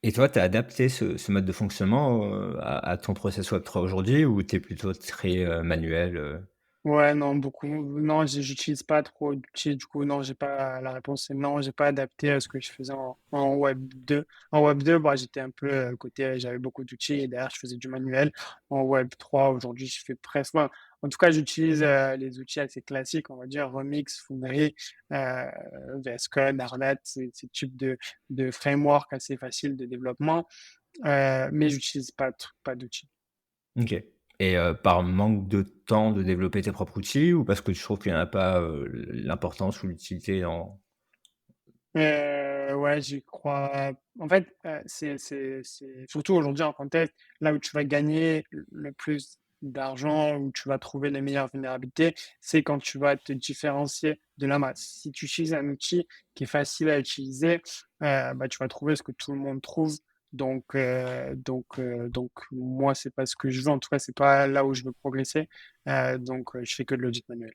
Et toi, tu as adapté ce mode de fonctionnement, à ton process Web3 aujourd'hui ou tu es plutôt très, manuel, Ouais, non, beaucoup. Non, j'utilise pas trop d'outils. Du coup, non, j'ai pas la réponse, c'est non, j'ai pas adapté à ce que je faisais en Web 2. En Web 2, bah, j'étais un peu côté, j'avais beaucoup d'outils et derrière, je faisais du manuel. En Web 3, aujourd'hui, je fais presque, enfin, en tout cas, j'utilise les outils assez classiques, on va dire Remix, Foundry, euh, VS Code, Arlet, ces types de frameworks assez faciles de développement. Mais j'utilise pas d'outils. OK. Et par manque de temps de développer tes propres outils ou parce que tu trouves qu'il y en a pas, l'importance ou l'utilité dans Ouais, j'y crois. En fait, c'est surtout aujourd'hui en contexte, là où tu vas gagner le plus d'argent, où tu vas trouver les meilleures vulnérabilités, c'est quand tu vas te différencier de la masse. Si tu utilises un outil qui est facile à utiliser, bah, tu vas trouver ce que tout le monde trouve. Donc moi, c'est pas ce que je veux. En tout cas, c'est pas là où je veux progresser. Je fais que de l'audit manuel.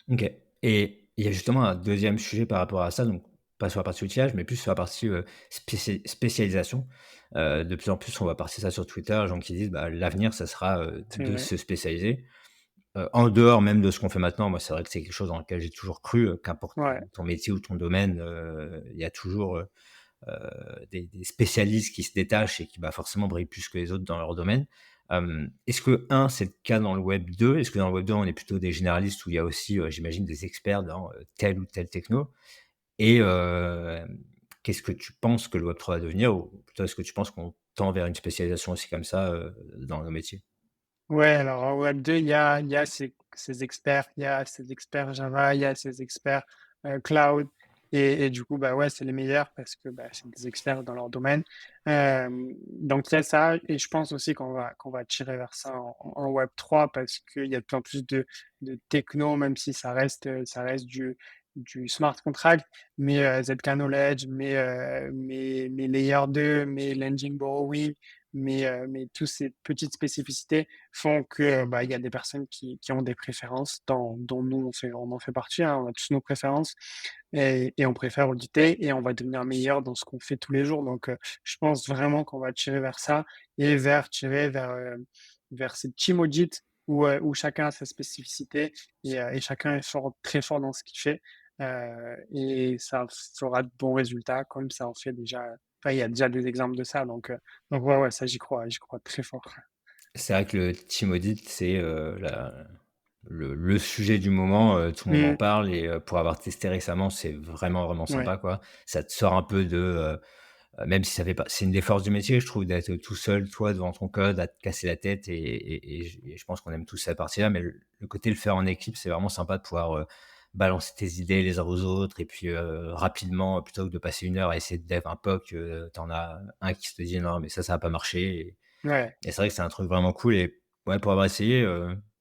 OK. Et il y a justement un deuxième sujet par rapport à ça, donc pas sur la partie outillage, mais plus sur la partie, spécialisation. De plus en plus, on voit passer ça sur Twitter, les gens qui disent: «Bah, l'avenir, ça sera, C'est de vrai. se spécialiser». En dehors même de ce qu'on fait maintenant, moi, c'est vrai que c'est quelque chose dans lequel j'ai toujours cru, qu'importe Ouais, ton métier ou ton domaine, il y a toujours, des spécialistes qui se détachent et qui, bah, forcément brillent plus que les autres dans leur domaine. Est-ce que un c'est le cas dans le web 2? Est-ce que dans le web 2 on est plutôt des généralistes où il y a aussi, j'imagine des experts dans, telle ou telle techno? Et qu'est-ce que tu penses que le web 3 va devenir? Ou plutôt est-ce que tu penses qu'on tend vers une spécialisation aussi comme ça, dans nos métiers? ouais, alors en Web 2, il y a ces experts, il y a ces experts Java, il y a ces experts cloud, et du coup, bah ouais, c'est les meilleurs parce que bah, c'est des experts dans leur domaine. Donc il y a ça, et je pense aussi qu'on va tirer vers ça en Web 3 parce qu'il y a de plus en plus de techno, même si ça reste du smart contract, mais ZK Knowledge, mais Layer 2, mais l'engine borrowing, mais toutes ces petites spécificités font que, bah, il y a des personnes qui ont des préférences dont nous on en fait partie, hein, on a tous nos préférences, et on préfère auditer et on va devenir meilleur dans ce qu'on fait tous les jours. Donc je pense vraiment qu'on va tirer vers ça et tirer vers ces team audits où chacun a sa spécificité et chacun est très fort dans ce qu'il fait, et ça fera de bons résultats comme ça en fait déjà, enfin, il y a déjà des exemples de ça, donc ouais, ouais, ça j'y crois très fort. C'est vrai que le team audit, c'est, la le sujet du moment, tout le monde en Mmh, parle et pour avoir testé récemment, c'est vraiment, vraiment ouais, sympa, quoi. Ça te sort un peu de, même si ça fait pas c'est une des forces du métier, je trouve, d'être tout seul, toi, devant ton code, à te casser la tête et je pense qu'on aime tous cette partie-là, mais le côté le faire en équipe, c'est vraiment sympa de pouvoir, balancer tes idées les uns aux autres et puis, rapidement, plutôt que de passer 1 heure à essayer de dev un POC, tu en as un qui se dit: «Non, mais ça va pas marcher» ouais. et c'est vrai que c'est un truc vraiment cool et ouais, pour avoir essayé,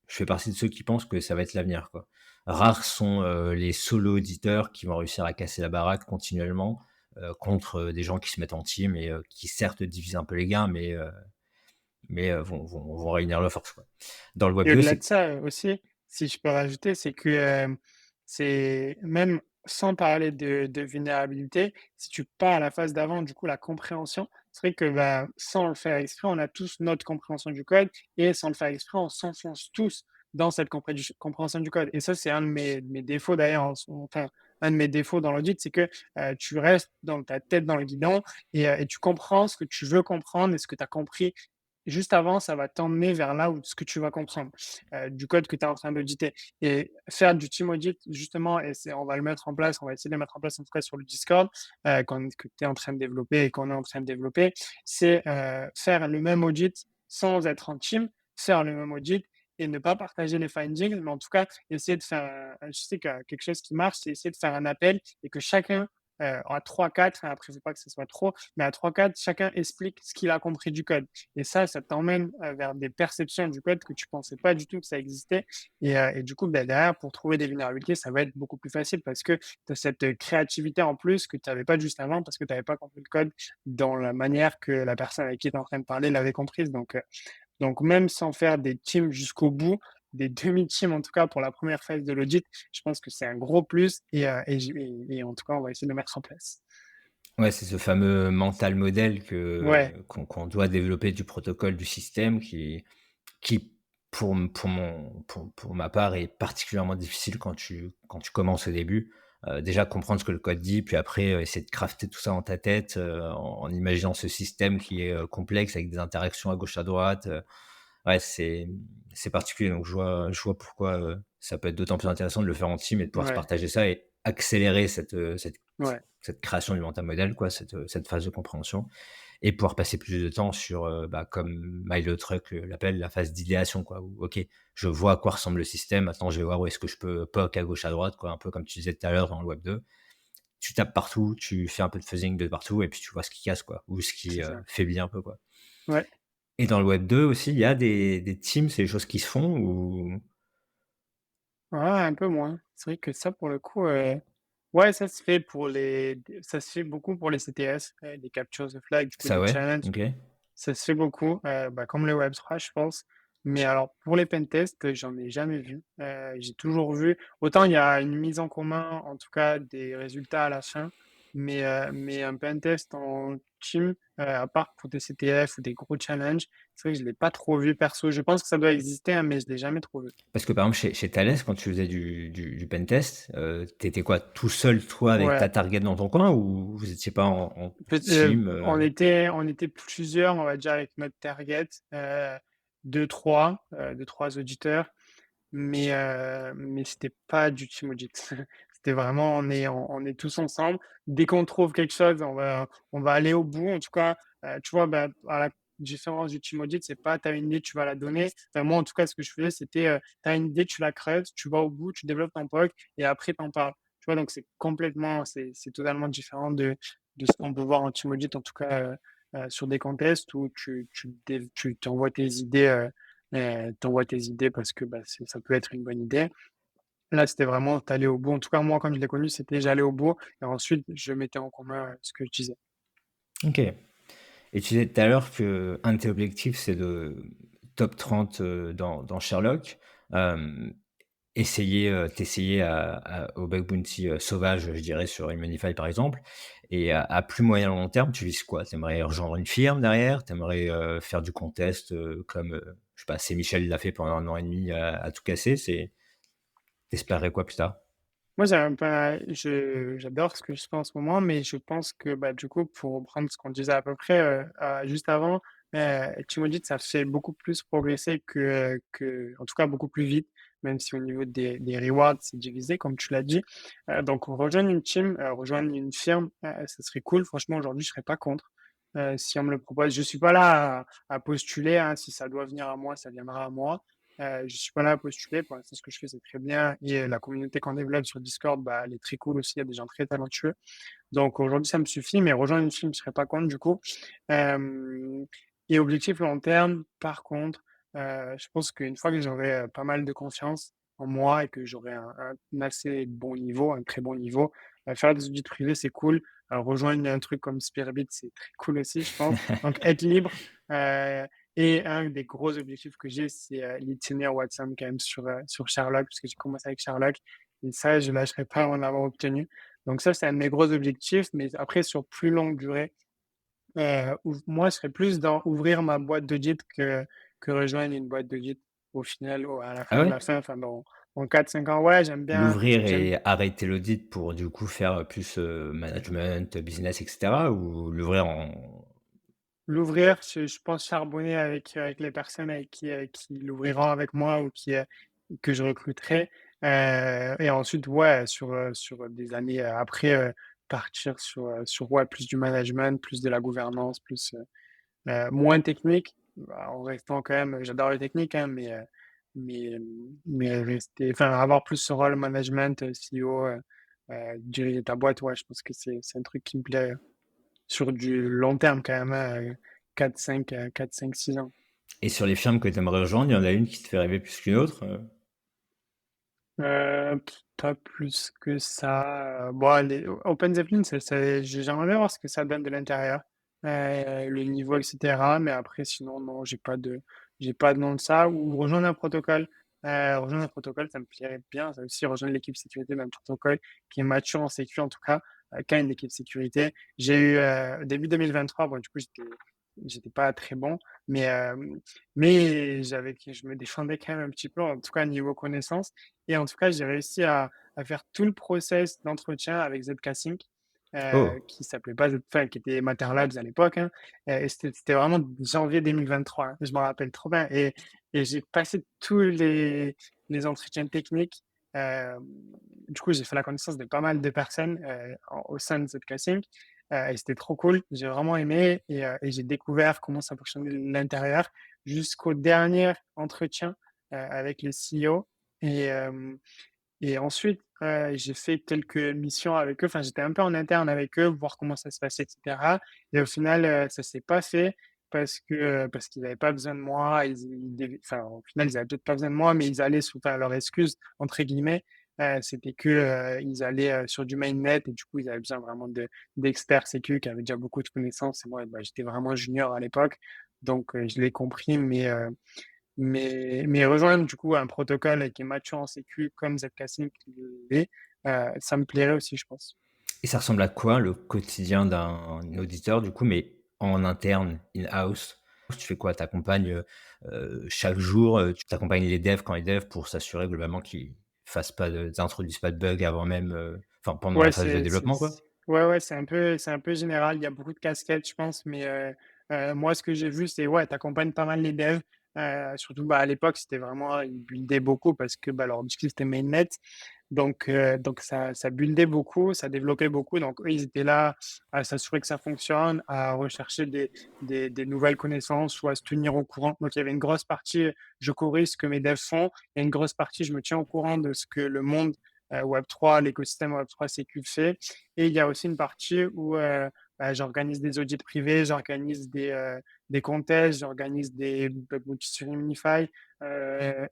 je fais partie de ceux qui pensent que ça va être l'avenir, quoi. Rares sont, les solo auditeurs qui vont réussir à casser la baraque continuellement, contre, des gens qui se mettent en team et qui certes divisent un peu les gains, mais vont réunir leurs forces, quoi. Dans le web Et 2, au-delà de c'est ça, aussi, si je peux rajouter, c'est que, c'est même sans parler de vulnérabilité, si tu pars à la phase d'avant, du coup, la compréhension, c'est vrai que, bah, sans le faire exprès, on a tous notre compréhension du code, et sans le faire exprès, on s'enfonce tous dans cette compréhension du code, et ça, c'est un de mes défauts d'ailleurs, enfin, un de mes défauts dans l'audit, c'est que, tu restes dans ta tête dans le guidon, et tu comprends ce que tu veux comprendre et ce que tu as compris juste avant, ça va t'emmener vers là où ce que tu vas comprendre, du code que tu es en train d'auditer, et faire du team audit justement, et on va le mettre en place, on va essayer de le mettre en place en tout cas sur le Discord, que tu es en train de développer et qu'on est en train de développer. C'est, faire le même audit sans être en team, faire le même audit et ne pas partager les findings, mais en tout cas essayer de faire je sais que quelque chose qui marche, c'est essayer de faire un appel et que chacun à 3-4, hein, après il faut pas que ce soit trop, mais à 3-4, chacun explique ce qu'il a compris du code et ça t'emmène, vers des perceptions du code que tu pensais pas du tout que ça existait et du coup, derrière pour trouver des vulnérabilités, ça va être beaucoup plus facile parce que tu as cette, créativité en plus que tu avais pas juste avant parce que tu avais pas compris le code dans la manière que la personne avec qui tu es en train de parler l'avait comprise donc même sans faire des teams jusqu'au bout, des demi-teams en tout cas pour la première phase de l'audit, je pense que c'est un gros plus et en tout cas, on va essayer de le mettre en place. Ouais, c'est ce fameux mental model Ouais, qu'on doit développer du protocole du système qui pour ma part est particulièrement difficile quand tu commences au début. Déjà comprendre ce que le code dit, puis après, essayer de crafter tout ça dans ta tête, en imaginant ce système qui est, complexe avec des interactions à gauche, à droite, ouais, c'est particulier donc je vois pourquoi, ça peut être d'autant plus intéressant de le faire en team et de pouvoir se ouais, partager ça et accélérer ouais, cette création du mental model quoi, cette phase de compréhension et pouvoir passer plus de temps sur, bah, comme Milo Truck, l'appelle, la phase d'idéation, quoi, où OK, je vois à quoi ressemble le système, maintenant je vais voir où est-ce que je peux poke à gauche, à droite, quoi, un peu comme tu disais tout à l'heure dans le web 2. Tu tapes partout, tu fais un peu de fuzzing de partout et puis tu vois ce qui casse, quoi, ou ce qui, c'est ça. faiblit un peu, quoi. Ouais, Et dans le web 2 aussi, il y a des teams, c'est des choses qui se font ou ouais, un peu moins. C'est vrai que ça pour le coup, ouais, ça se fait beaucoup pour les CTS, les captures the flag, du coup ça des ouais? challenges. OK. Ça se fait beaucoup, comme les Web3, je pense. Mais alors, pour les pentests, j'en ai jamais vu. J'ai toujours vu autant il y a une mise en commun, en tout cas des résultats à la fin, mais un pentest en team, à part pour des CTF ou des gros challenges, c'est vrai que je l'ai pas trop vu perso. Je pense que ça doit exister, hein, mais je l'ai jamais trop vu. Parce que, par exemple, chez Thales, quand tu faisais du pentest, tu étais quoi? Tout seul, toi, avec ta Ouais, target dans ton coin ou vous étiez pas en peut team, on était plusieurs, on va dire, avec notre target, 2-3, 2-3 auditeurs. Mais c'était pas du team audit. C'était vraiment on est tous ensemble. Dès qu'on trouve quelque chose, on va aller au bout. En tout cas, tu vois, bah, à la différence du team audit, c'est pas tu as une idée, tu vas la donner. Enfin, moi, en tout cas, ce que je faisais, c'était, tu as une idée, tu la creuses, tu vas au bout, tu développes ton POC et après tu en parles. Tu vois? Donc c'est totalement différent de ce qu'on peut voir en team audit, en tout cas, sur des contests où tu envoies tes idées, parce que bah, ça peut être une bonne idée. Là, c'était vraiment t'aller au bout. En tout cas, moi, comme je l'ai connu, c'était j'allais au bout et ensuite je mettais en commun ce que je disais. OK. Et tu disais tout à l'heure qu'un de tes objectifs, c'est de top 30 dans Sherlock. Hem, t'essayer au bug bounty, sauvage, je dirais, sur Immunify, par exemple et à plus moyen long terme, tu vises quoi? Tu aimerais rejoindre une firme derrière? Tu aimerais, faire du contest, comme, je sais pas, c'est Michel l'a fait pendant 1 an et demi à tout casser? Tu quoi plus tard? Moi, j'adore ce que je fais en ce moment, mais je pense que, bah, du coup, pour reprendre ce qu'on disait à peu près, juste avant, tu me dis que ça fait beaucoup plus progresser en tout cas beaucoup plus vite, même si au niveau des rewards, c'est divisé, comme tu l'as dit. Donc rejoindre une team, rejoindre une firme, ça serait cool. Franchement, aujourd'hui, je serais pas contre, si on me le propose. Je suis pas là à postuler, hein. Si ça doit venir à moi, ça viendra à moi. Je suis pas là à postuler. Pour l'instant, ce que je fais, c'est très bien. Et la communauté qu'on développe sur Discord, bah, elle est très cool aussi. Il y a des gens très talentueux. Donc aujourd'hui, ça me suffit. Mais rejoindre une team, je serais pas contre du coup. Euh, et objectif long terme, par contre, je pense qu'une fois que j'aurai pas mal de confiance en moi et que j'aurai un assez bon niveau, un très bon niveau, faire des audits privés, c'est cool. Rejoindre un truc comme Spiritbit, c'est très cool aussi, je pense. Donc être libre. euh, et un des gros objectifs que j'ai, c'est l'itinéraire Watson quand même sur Sherlock, parce que j'ai commencé avec Sherlock. Et ça, je ne lâcherai pas en avoir obtenu. Donc ça, c'est un de mes gros objectifs. Mais après, sur plus longue durée, moi, je serais plus dans ouvrir ma boîte d'audit que rejoindre une boîte d'audit au final, à la Ah fin de ouais? la fin, enfin, dans 4-5 ans. Ouais, j'aime bien, L'ouvrir j'aime et arrêter l'audit pour du coup faire, plus, management, business et cetera ou l'ouvrir en l'ouvrir. Je pense charbonner avec les personnes avec qui l'ouvriront avec moi ou que je recruterai. Et ensuite, ouais, sur des années après, partir sur ouais, plus du management, plus de la gouvernance, moins technique, bah, en restant quand même, j'adore les techniques, hein, mais rester, enfin, avoir plus ce rôle management, CEO, diriger ta boîte, ouais, je pense que c'est un truc qui me plaît sur du long terme quand même, hein, 4-5, 6 ans. Et sur les firmes que tu aimerais rejoindre, il y en a une qui te fait rêver plus qu'une autre? Pas plus que ça. Bon, les Open Zeppelin, j'aimerais bien voir ce que ça donne de l'intérieur, le niveau, etc. Mais après, sinon, non, j'ai pas de nom de ça. Ou rejoindre un protocole. Rejoindre un protocole, ça me plairait bien. Ça aussi, rejoindre l'équipe sécurité d'un protocole qui est mature en sécu, en tout cas, quand une équipe sécurité. J'ai eu, début 2023, bon, du coup, j'étais pas très bon, mais, je me défendais quand même un petit peu, en tout cas, niveau connaissance. Et en tout cas, j'ai réussi à faire tout le process d'entretien avec Zscaler, Oh! qui s'appelait pas enfin, qui était Matter Labs à l'époque, hein. Et c'était vraiment janvier 2023, hein. Je me rappelle trop bien. Et j'ai passé tous les entretiens techniques. Euh, du coup, j'ai fait la connaissance de pas mal de personnes au sein de Zscaler. Et c'était trop cool. J'ai vraiment aimé et j'ai découvert comment ça fonctionnait de l'intérieur jusqu'au dernier entretien avec le CEO. Et, euh, et ensuite, j'ai fait quelques missions avec eux. Enfin, j'étais un peu en interne avec eux, voir comment ça se passait, etc. Et au final, ça s'est pas fait parce qu'ils n'avaient pas besoin de moi. Enfin, au final, ils avaient peut-être pas besoin de moi, mais ils allaient sous enfin, leur excuse, entre guillemets. C'était que ils allaient sur du mainnet et du coup, ils avaient besoin vraiment d'experts sécu qui avaient déjà beaucoup de connaissances. Et moi, bah, j'étais vraiment junior à l'époque. Donc, je l'ai compris, mais rejoindre du coup un protocole qui est mature en sécu comme Zcassing l'est, ça me plairait aussi, je pense. Et ça ressemble à quoi le quotidien d'un auditeur du coup, mais en interne, in-house? Tu fais quoi? Tu accompagnes, chaque jour, tu accompagnes les devs quand les devs pour s'assurer globalement qu'ils fassent pas ils introduisent pas de bugs avant même, enfin pendant Ouais, la phase de développement quoi? ouais, ouais, c'est un peu général. Il y a beaucoup de casquettes, je pense, mais moi, ce que j'ai vu, c'est ouais, t'accompagnes pas mal les devs. Surtout bah, à l'époque, c'était vraiment, ils buildaient beaucoup parce que bah, leur objectif c'était mainnet. Donc ça buildait beaucoup, ça développait beaucoup. Donc eux, ils étaient là à s'assurer que ça fonctionne, à rechercher des nouvelles connaissances ou à se tenir au courant. Donc il y avait une grosse partie, je corrige ce que mes devs font, et une grosse partie, je me tiens au courant de ce que le monde Web3, l'écosystème Web3 sécu fait. Et il y a aussi une partie où bah, j'organise des audits privés, j'organise des contests, j'organise des bug bounties sur Unify.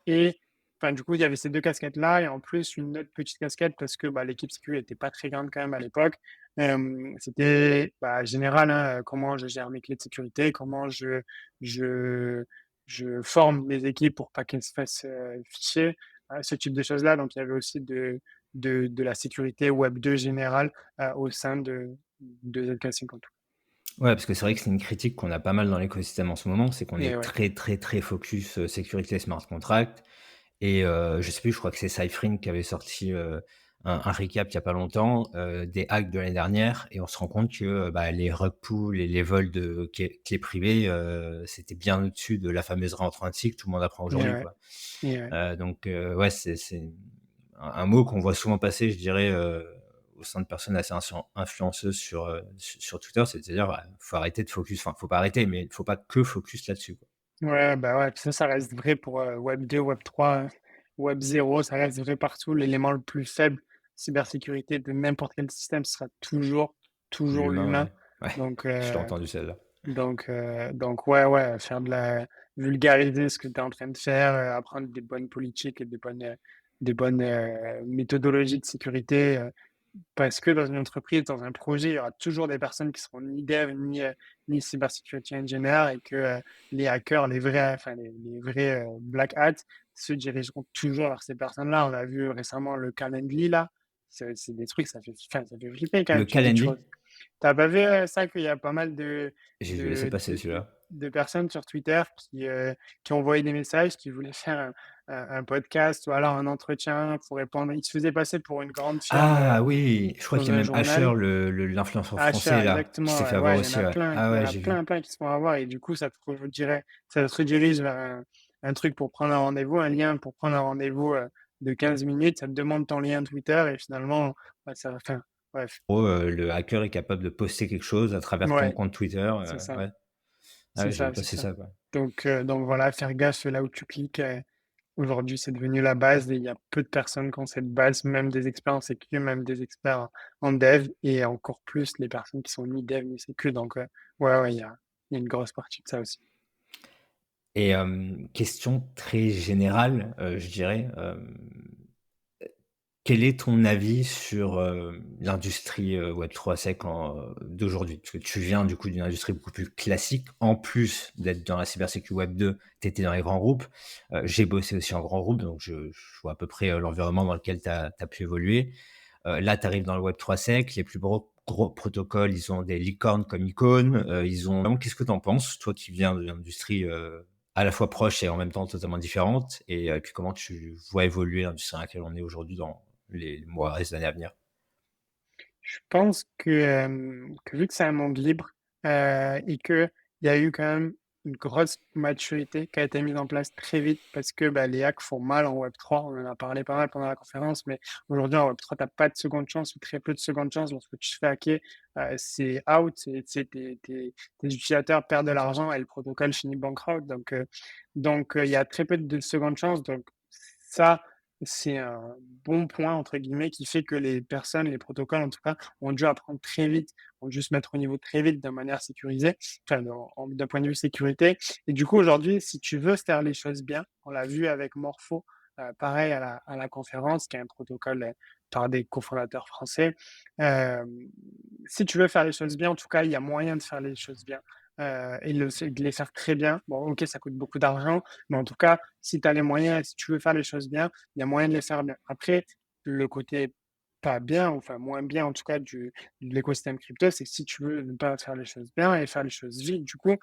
Et enfin, du coup, il y avait ces deux casquettes-là et en plus une autre petite casquette parce que bah, l'équipe sécu n'était pas très grande quand même à l'époque. C'était bah, général, hein, comment je gère mes clés de sécurité, comment je, je forme les équipes pour pas qu'elles se fassent ficher, ce type de choses-là. Donc, il y avait aussi de la sécurité Web 2 générale au sein de ZK50. Ouais, parce que c'est vrai que c'est une critique qu'on a pas mal dans l'écosystème en ce moment, c'est qu'on Et est ouais. très, très, très focus, sécurité smart contract et je sais plus, je crois que c'est Cyfrint qui avait sorti, un récap il y a pas longtemps, des hacks de l'année dernière et on se rend compte que, bah, les rug pulls et les vols de clés privées, c'était bien au-dessus de la fameuse réinformatique que tout le monde apprend Et aujourd'hui, ouais. quoi. Et ouais. Donc ouais, c'est un mot qu'on voit souvent passer, je dirais, au sein de personnes assez influenceuses sur Twitter, c'est-à-dire, bah, faut arrêter de focus, enfin, faut pas arrêter, mais il faut pas que focus là-dessus, quoi. Ouais, bah ouais, ça reste vrai pour Web 2, Web 3, Web 0, ça reste vrai partout. L'élément le plus faible, cybersécurité de n'importe quel système, ce sera toujours L'humain, l'humain. ouais. Ouais, Donc, je l'ai entendu celle-là. donc ouais, ouais, faire de la vulgariser ce que tu es en train de faire, apprendre des bonnes politiques et des bonnes méthodologies de sécurité. Parce que dans une entreprise, dans un projet, il y aura toujours des personnes qui seront ni dev, ni cybersecurity engineer et que les hackers, les vrais, enfin, les vrais black hats se dirigeront toujours vers ces personnes-là. On a vu récemment le Calendly, là. C'est des trucs, enfin, ça fait flipper quand Le même. Tu te dis, Calendly? t'as pas vu ça qu'il y a pas mal J'ai vu laisser de, passer de, de, celui-là. de personnes sur Twitter qui envoyaient des messages, qui voulaient faire un podcast ou alors un entretien pour répondre. Ils se faisaient passer pour une grande firme Ah oui! Je crois dans qu'il y a un même Asher, journal. l'influenceur français HR, là, qui exactement, s'est ouais, fait avoir ouais, il y en aussi, a ouais. plein, Ah il y en ouais, a j'ai vu. plein, plein qui se font avoir et du coup, ça te redirige vers un truc pour prendre un rendez-vous, un lien pour prendre un rendez-vous de 15 minutes, ça te demande ton lien Twitter et finalement, ouais, ça, enfin, bref. En gros, le hacker est capable de poster quelque chose à travers ton Ouais, compte Twitter, c'est ça, ouais. Ah c'est ouais, j'ai vu ça, c'est passer ça. ça, quoi. Donc voilà, faire gaffe là où tu cliques Aujourd'hui, c'est devenu la base et il y a peu de personnes qui ont cette base, même des experts en sécu, même des experts en dev et encore plus les personnes qui sont ni dev ni sécu. Donc, ouais, ouais, il y a une grosse partie de ça aussi. Et question très générale, je dirais, quel est ton avis sur, l'industrie, Web3 Sec d'aujourd'hui? Parce que tu viens du coup d'une industrie beaucoup plus classique, en plus d'être dans la cybersécu Web2, tu étais dans les grands groupes. J'ai bossé aussi en grand groupe, donc je vois à peu près, l'environnement dans lequel tu as pu évoluer. Là, tu arrives dans le Web3 Sec, les plus gros protocoles, ils ont des licornes comme Icône, ils ont vraiment qu'est-ce que tu en penses, toi qui viens d'une industrie, à la fois proche et en même temps totalement différente? Et puis comment tu vois évoluer l'industrie dans laquelle on est aujourd'hui dans les mois, les années à venir? Je pense que vu que c'est un monde libre, et qu'il y a eu quand même une grosse maturité qui a été mise en place très vite parce que, bah, les hacks font mal en Web3. On en a parlé pas mal pendant la conférence, mais aujourd'hui en Web3, tu pas de seconde chance ou très peu de seconde chance lorsque tu te fais hacker, c'est out, c'est tes utilisateurs perdent de l'argent et le protocole finit bankrupt il y a très peu de seconde chance donc ça, c'est un «bon point» entre guillemets qui fait que les personnes, les protocoles en tout cas, ont dû apprendre très vite, ont dû se mettre au niveau très vite de manière sécurisée, enfin d'un point de vue sécurité et du coup aujourd'hui, si tu veux faire les choses bien, on l'a vu avec Morpho, pareil à la conférence, qui est un protocole, par des cofondateurs français. Hem, Si tu veux faire les choses bien, en tout cas, il y a moyen de faire les choses bien, et de les faire très bien. Bon OK, ça coûte beaucoup d'argent, mais en tout cas, si tu as les moyens et si tu veux faire les choses bien, il y a moyen de les faire bien. Après, le côté pas bien, enfin moins bien en tout cas de l'écosystème crypto, c'est que si tu veux ne pas faire les choses bien et faire les choses vite, du coup,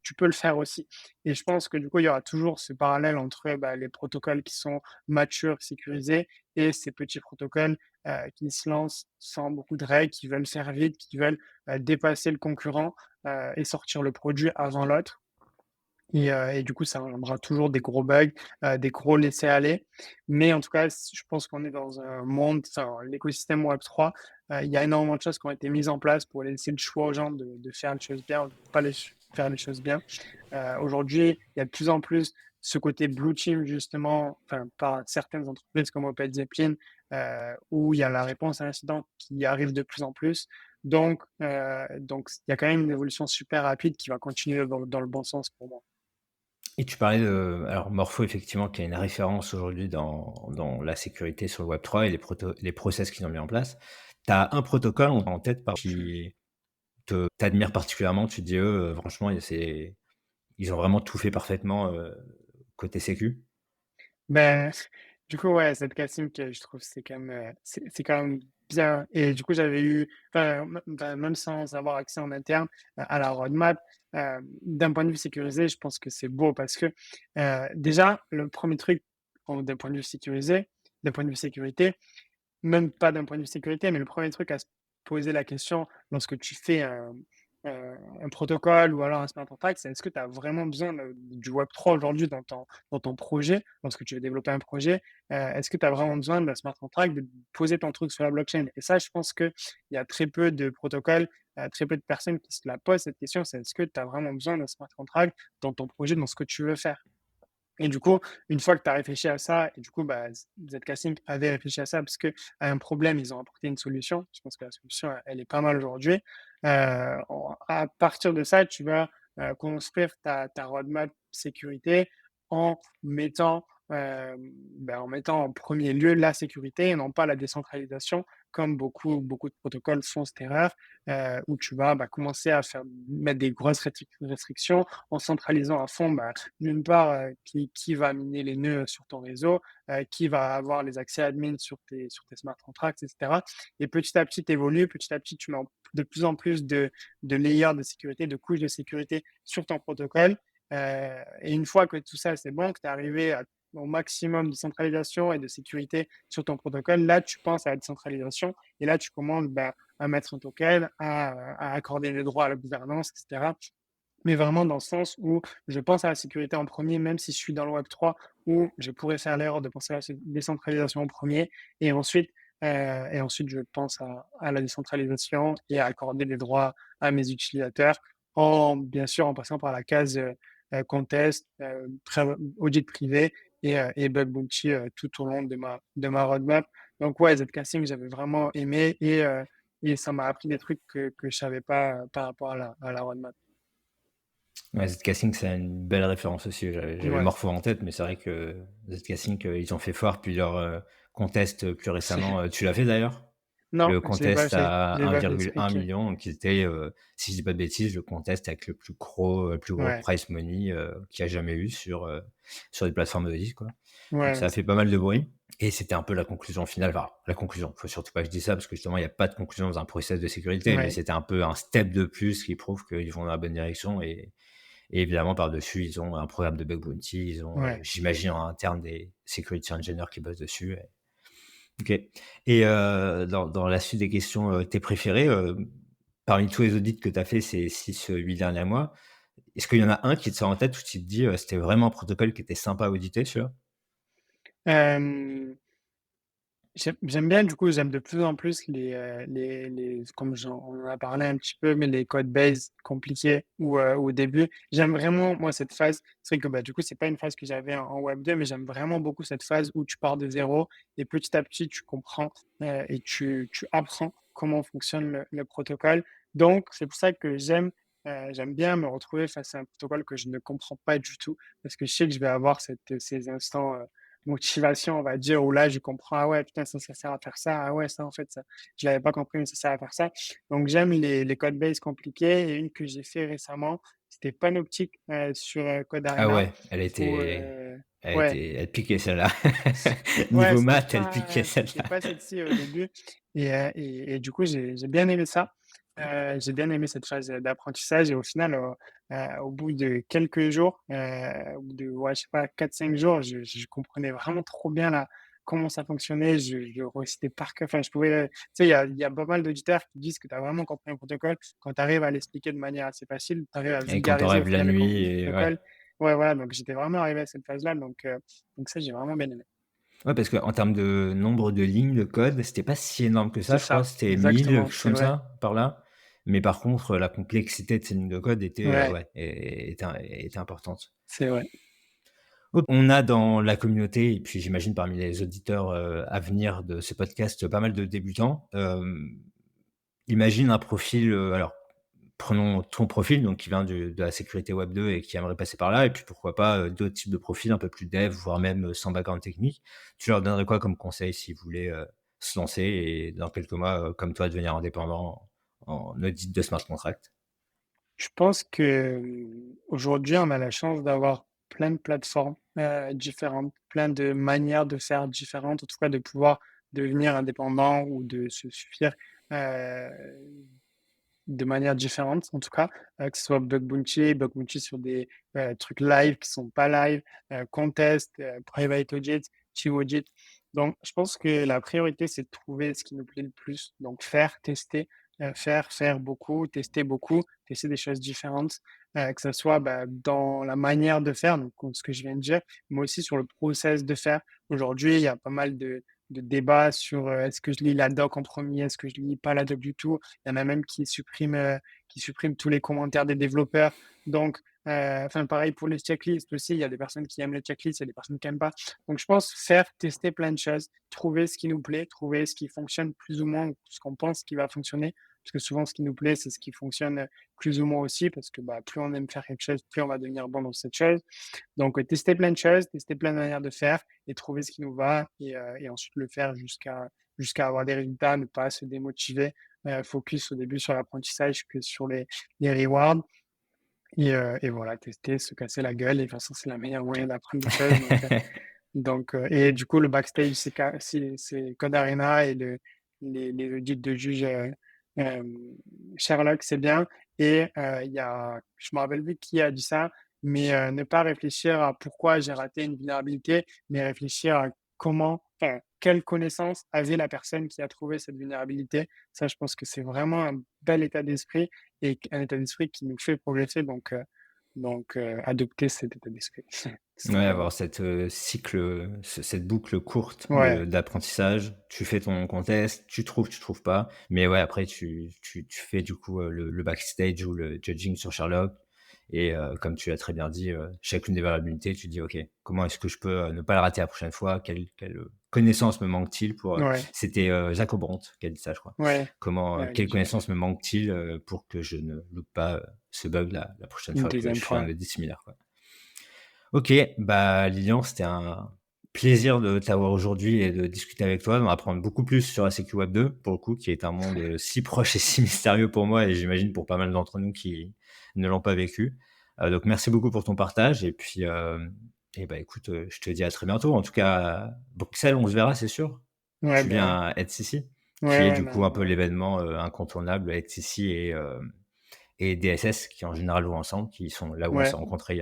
tu peux le faire aussi. Et je pense que du coup, il y aura toujours ce parallèle entre bah, les protocoles qui sont matures, sécurisés, et ces petits protocoles qui se lancent sans beaucoup de règles, qui veulent faire vite, qui veulent dépasser le concurrent et sortir le produit avant l'autre. Et du coup, ça engendrera toujours des gros bugs, des gros laisser-aller. Mais en tout cas, je pense qu'on est dans un monde, enfin, l'écosystème Web3, il y a énormément de choses qui ont été mises en place pour laisser le choix aux gens de faire les choses bien ou de pas faire les choses bien. Aujourd'hui, il y a de plus en plus ce côté blue team, justement, enfin, par certaines entreprises comme Opel Zeppelin, où il y a la réponse à l'incident qui arrive de plus en plus. Donc, il y a quand même une évolution super rapide qui va continuer dans le bon sens pour moi. Et tu parlais de alors Morpho effectivement qui est une référence aujourd'hui dans la sécurité sur le Web3 et les process qu'ils ont mis en place. Tu as un protocole en tête par qui t'admire particulièrement, tu te dis: «Eux, franchement, ils ont vraiment tout fait parfaitement, côté sécu»? Ben, du coup, ouais, cette casting que je trouve c'est quand même, c'est quand même bien et du coup, j'avais eu même sans avoir accès en interne, à la roadmap, d'un point de vue sécurisé, je pense que c'est beau parce que, déjà, le premier truc, d'un point de vue sécurisé, d'un point de vue sécurité, même pas d'un point de vue sécurité, mais le premier truc à se poser la question lorsque tu fais un protocole ou alors un smart contract, c'est est-ce que tu as vraiment besoin du Web3 aujourd'hui dans ton projet, lorsque tu veux développer un projet, est-ce que tu as vraiment besoin d'un smart contract, de poser ton truc sur la blockchain? Et ça, je pense qu'il y a très peu de protocoles, très peu de personnes qui se la posent cette question, c'est est-ce que tu as vraiment besoin d'un smart contract dans ton projet, dans ce que tu veux faire? Et du coup, une fois que tu as réfléchi à ça et du coup, bah, Zcasting avait réfléchi à ça parce qu'à un problème, ils ont apporté une solution. Je pense que la solution, elle est pas mal aujourd'hui. À partir de ça, tu vas, construire ta roadmap sécurité en mettant, en mettant en premier lieu la sécurité et non pas la décentralisation comme beaucoup de protocoles font cette erreur, où tu vas, bah, commencer à mettre des grosses restrictions en centralisant à fond, bah, d'une part, qui va miner les nœuds sur ton réseau, qui va avoir les accès admin sur tes smart contracts, et cetera. Et petit à petit, tu évolues, petit à petit, tu mets de plus en plus de layers de sécurité, de couches de sécurité sur ton protocole. Et une fois que tout ça, c'est bon, que tu es arrivé au maximum de centralisation et de sécurité sur ton protocole, là, tu penses à la décentralisation et là, tu commandes bah, à mettre un token, à accorder les droits à la gouvernance, etc. Mais vraiment dans le sens où je pense à la sécurité en premier, même si je suis dans le Web3, où je pourrais faire l'erreur de penser à la décentralisation en premier, et ensuite je pense à la décentralisation et à accorder des droits à mes utilisateurs, bien sûr en passant par la case contest, audit privé et Bug Bounty tout au long de ma roadmap. Donc ouais, Zcasting, j'avais vraiment aimé et ça m'a appris des trucs que je savais pas par rapport à la roadmap. Ouais, Zcasting, c'est une belle référence aussi. J'avais Ouais, Morpho en tête, mais c'est vrai que Zcasting, ils ont fait fort plusieurs contests plus récemment. Tu l'as fait d'ailleurs? non, Le je l'ai pas contest fait. à Je l'ai pas fait, 1,1 explique. million, qui était, si je dis pas de bêtises, le contest avec le plus gros Ouais, prize money qu'il y a jamais eu sur les plateformes de disques, quoi. Donc ouais, ça a fait pas mal de bruit et c'était un peu la conclusion finale. Enfin, la conclusion, faut surtout pas que je dise ça parce que justement, il y a pas de conclusion dans un process de sécurité, mais ouais, c'était un peu un step de plus qui prouve qu'ils vont dans la bonne direction et évidemment, par-dessus, ils ont un programme de bug bounty, ils ont, ouais. j'imagine en interne des security engineers qui bossent dessus OK. Et dans la suite des questions, tes préférés, parmi tous les audits que tu as fait ces 6 8 derniers mois, est-ce qu'il y en a un qui te sort en tête où tu te dis, «C'était vraiment un protocole qui était sympa à auditer celui-là»? Hem j'aime bien, du coup, j'aime de plus en plus les comme on en a parlé un petit peu, mais les codes base compliqués ou au début. J'aime vraiment, moi, cette phase. C'est vrai que, bah, du coup, c'est pas une phase que j'avais en Web 2, mais j'aime vraiment beaucoup cette phase où tu pars de zéro et petit à petit, tu comprends, et tu apprends comment fonctionne le protocole. Donc c'est pour ça que j'aime bien me retrouver face à un protocole que je ne comprends pas du tout parce que je sais que je vais avoir ces instants, motivation, on va dire, où là, je comprends, ah ouais, putain, ça sert à faire ça, ah ouais, ça, en fait, ça, je l'avais pas compris, mais ça sert à faire ça. Donc, j'aime les code base compliqués et une que j'ai fait récemment, c'était Panoptic sur Code Ah Arena, ouais, elle où, était ouais, elle piquait celle-là. ouais, Niveau maths, elle piquait c'était celle-là. pas celle-ci au début et du coup, j'ai bien aimé ça. J'ai bien aimé cette phase d'apprentissage et au final, au bout de quelques jours, au bout de, ouais, je sais pas, 4 5 jours, je comprenais vraiment trop bien là, comment ça fonctionnait. Je récitais par cœur. Enfin, je pouvais, tu sais, il y a pas mal d'auditeurs qui disent que tu as vraiment compris un protocole quand tu arrives à l'expliquer de manière assez facile, tu arrives à Et quand on vulgariser au rêve la final le nuit contenu du et ouais. protocole. Ouais, voilà, donc j'étais vraiment arrivé à cette phase-là, donc ça, j'ai vraiment bien aimé. Ouais, parce qu'en termes de nombre de lignes de code, c'était pas si énorme que ça, C'est je crois. ça, C'était 1000, quelque exactement, chose c'est comme vrai. ça, par là. Mais par contre, la complexité de ces lignes de code était, Ouais, ouais, était importante. c'est vrai. On a dans la communauté et puis j'imagine parmi les auditeurs, à venir de ce podcast, pas mal de débutants. Imagine un profil, alors prenons ton profil, donc qui vient de la sécurité web 2 et qui aimerait passer par là et puis pourquoi pas, d'autres types de profils un peu plus dev, voire même, sans background technique. Tu leur donnerais quoi comme conseil s'ils voulaient, se lancer et dans quelques mois, comme toi, devenir indépendant en audit de smart contract? Je pense que, aujourd'hui, on a la chance d'avoir plein de plateformes, différentes, plein de manières de faire différentes, en tout cas de pouvoir devenir indépendant ou de se suffire, heu, de manière différente, en tout cas, que ce soit Bug Bounty sur des, trucs live qui sont pas live, contest, private audit, chief audit. Donc je pense que la priorité, c'est de trouver ce qui nous plaît le plus. Donc faire, tester, faire beaucoup, tester des choses différentes, que ça soit, bah, dans la manière de faire, donc ce que je viens de dire, mais aussi sur le process de faire. Aujourd'hui, il y a pas mal de débats sur, est-ce que je lis la doc en premier, est-ce que je lis pas la doc du tout? Il y en a même qui suppriment tous les commentaires des développeurs. Donc, enfin, pareil pour les checklists aussi, il y a des personnes qui aiment les checklists, il y a des personnes qui n'aiment pas. Donc, je pense faire, tester plein de choses, trouver ce qui nous plaît, trouver ce qui fonctionne plus ou moins, ou ce qu'on pense qui va fonctionner. Parce que souvent, ce qui nous plaît, c'est ce qui fonctionne plus ou moins aussi, parce que bah, plus on aime faire quelque chose, plus on va devenir bon dans cette chose. Donc, tester plein de choses, tester plein de manières de faire et trouver ce qui nous va et ensuite le faire jusqu'à avoir des résultats, ne pas se démotiver, focus au début sur l'apprentissage que sur les rewards et voilà, tester, se casser la gueule et de toute façon, c'est la meilleure moyen d'apprendre des choses donc et du coup, le backstage, c'est Code Arena et les audits de juge, hem, Sherlock, c'est bien et il y a je me rappelle plus qui a dit ça, mais ne pas réfléchir à pourquoi j'ai raté une vulnérabilité, mais réfléchir à comment enfin, quelle connaissance avait la personne qui a trouvé cette vulnérabilité. Ça, je pense que c'est vraiment un bel état d'esprit et un état d'esprit qui nous fait progresser donc adopter cet état d'esprit, tout Ouais, simplement. avoir cette, cette boucle courte Ouais, d'apprentissage. Tu fais ton contest, tu trouves pas, mais ouais, après tu fais du coup, le backstage ou le judging sur Sherlock et comme tu l'as très bien dit, chacune des vulnérabilités, tu te dis: «OK, comment est-ce que je peux, ne pas la rater la prochaine fois? Quelle connaissance me manque-t-il pour, Ouais, c'était, Jacob Brandt qui a dit ça, je crois. ouais, Comment, ouais, quelle je connaissance me manque-t-il, pour que je ne loupe pas, ce bug la prochaine une fois que deuxième je fais un fois. audit similaire, quoi? OK, bah, Lilian, c'était un plaisir de t'avoir aujourd'hui et de discuter avec toi, d'en apprendre beaucoup plus sur la sécu web 2, pour le coup, qui est un monde, si proche et si mystérieux pour moi et j'imagine pour pas mal d'entre nous qui ne l'ont pas vécu. Donc merci beaucoup pour ton partage et puis, et bah, écoute, je te dis à très bientôt. En tout cas, à Bruxelles, on se verra, c'est sûr? Ouais, Tu bah, ouais. viens à ETHCC, qui Ouais, est ouais, du coup un non, peu ouais. l'événement, incontournable, ETHCC et DSS qui en général vont ensemble, qui sont là où on s'est Ouais. rencontrés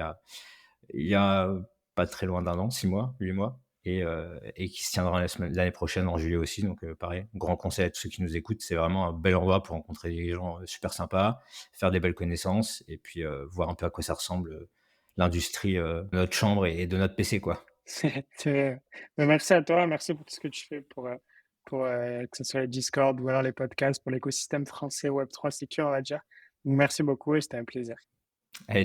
il y a pas très loin d'1 an, 6 mois, 8 mois et qui se tiendra l'année prochaine en juillet aussi donc pareil, grand conseil à tous ceux qui nous écoutent, c'est vraiment un bel endroit pour rencontrer des gens, super sympas, faire des belles connaissances et puis, voir un peu à quoi ça ressemble, l'industrie, de notre chambre et de notre PC, quoi. C'est bah, merci à toi, merci pour tout ce que tu fais pour, que ce soit le Discord ou alors les podcasts pour l'écosystème français Web3 sécure, on va dire. Merci beaucoup et c'était un plaisir. Allez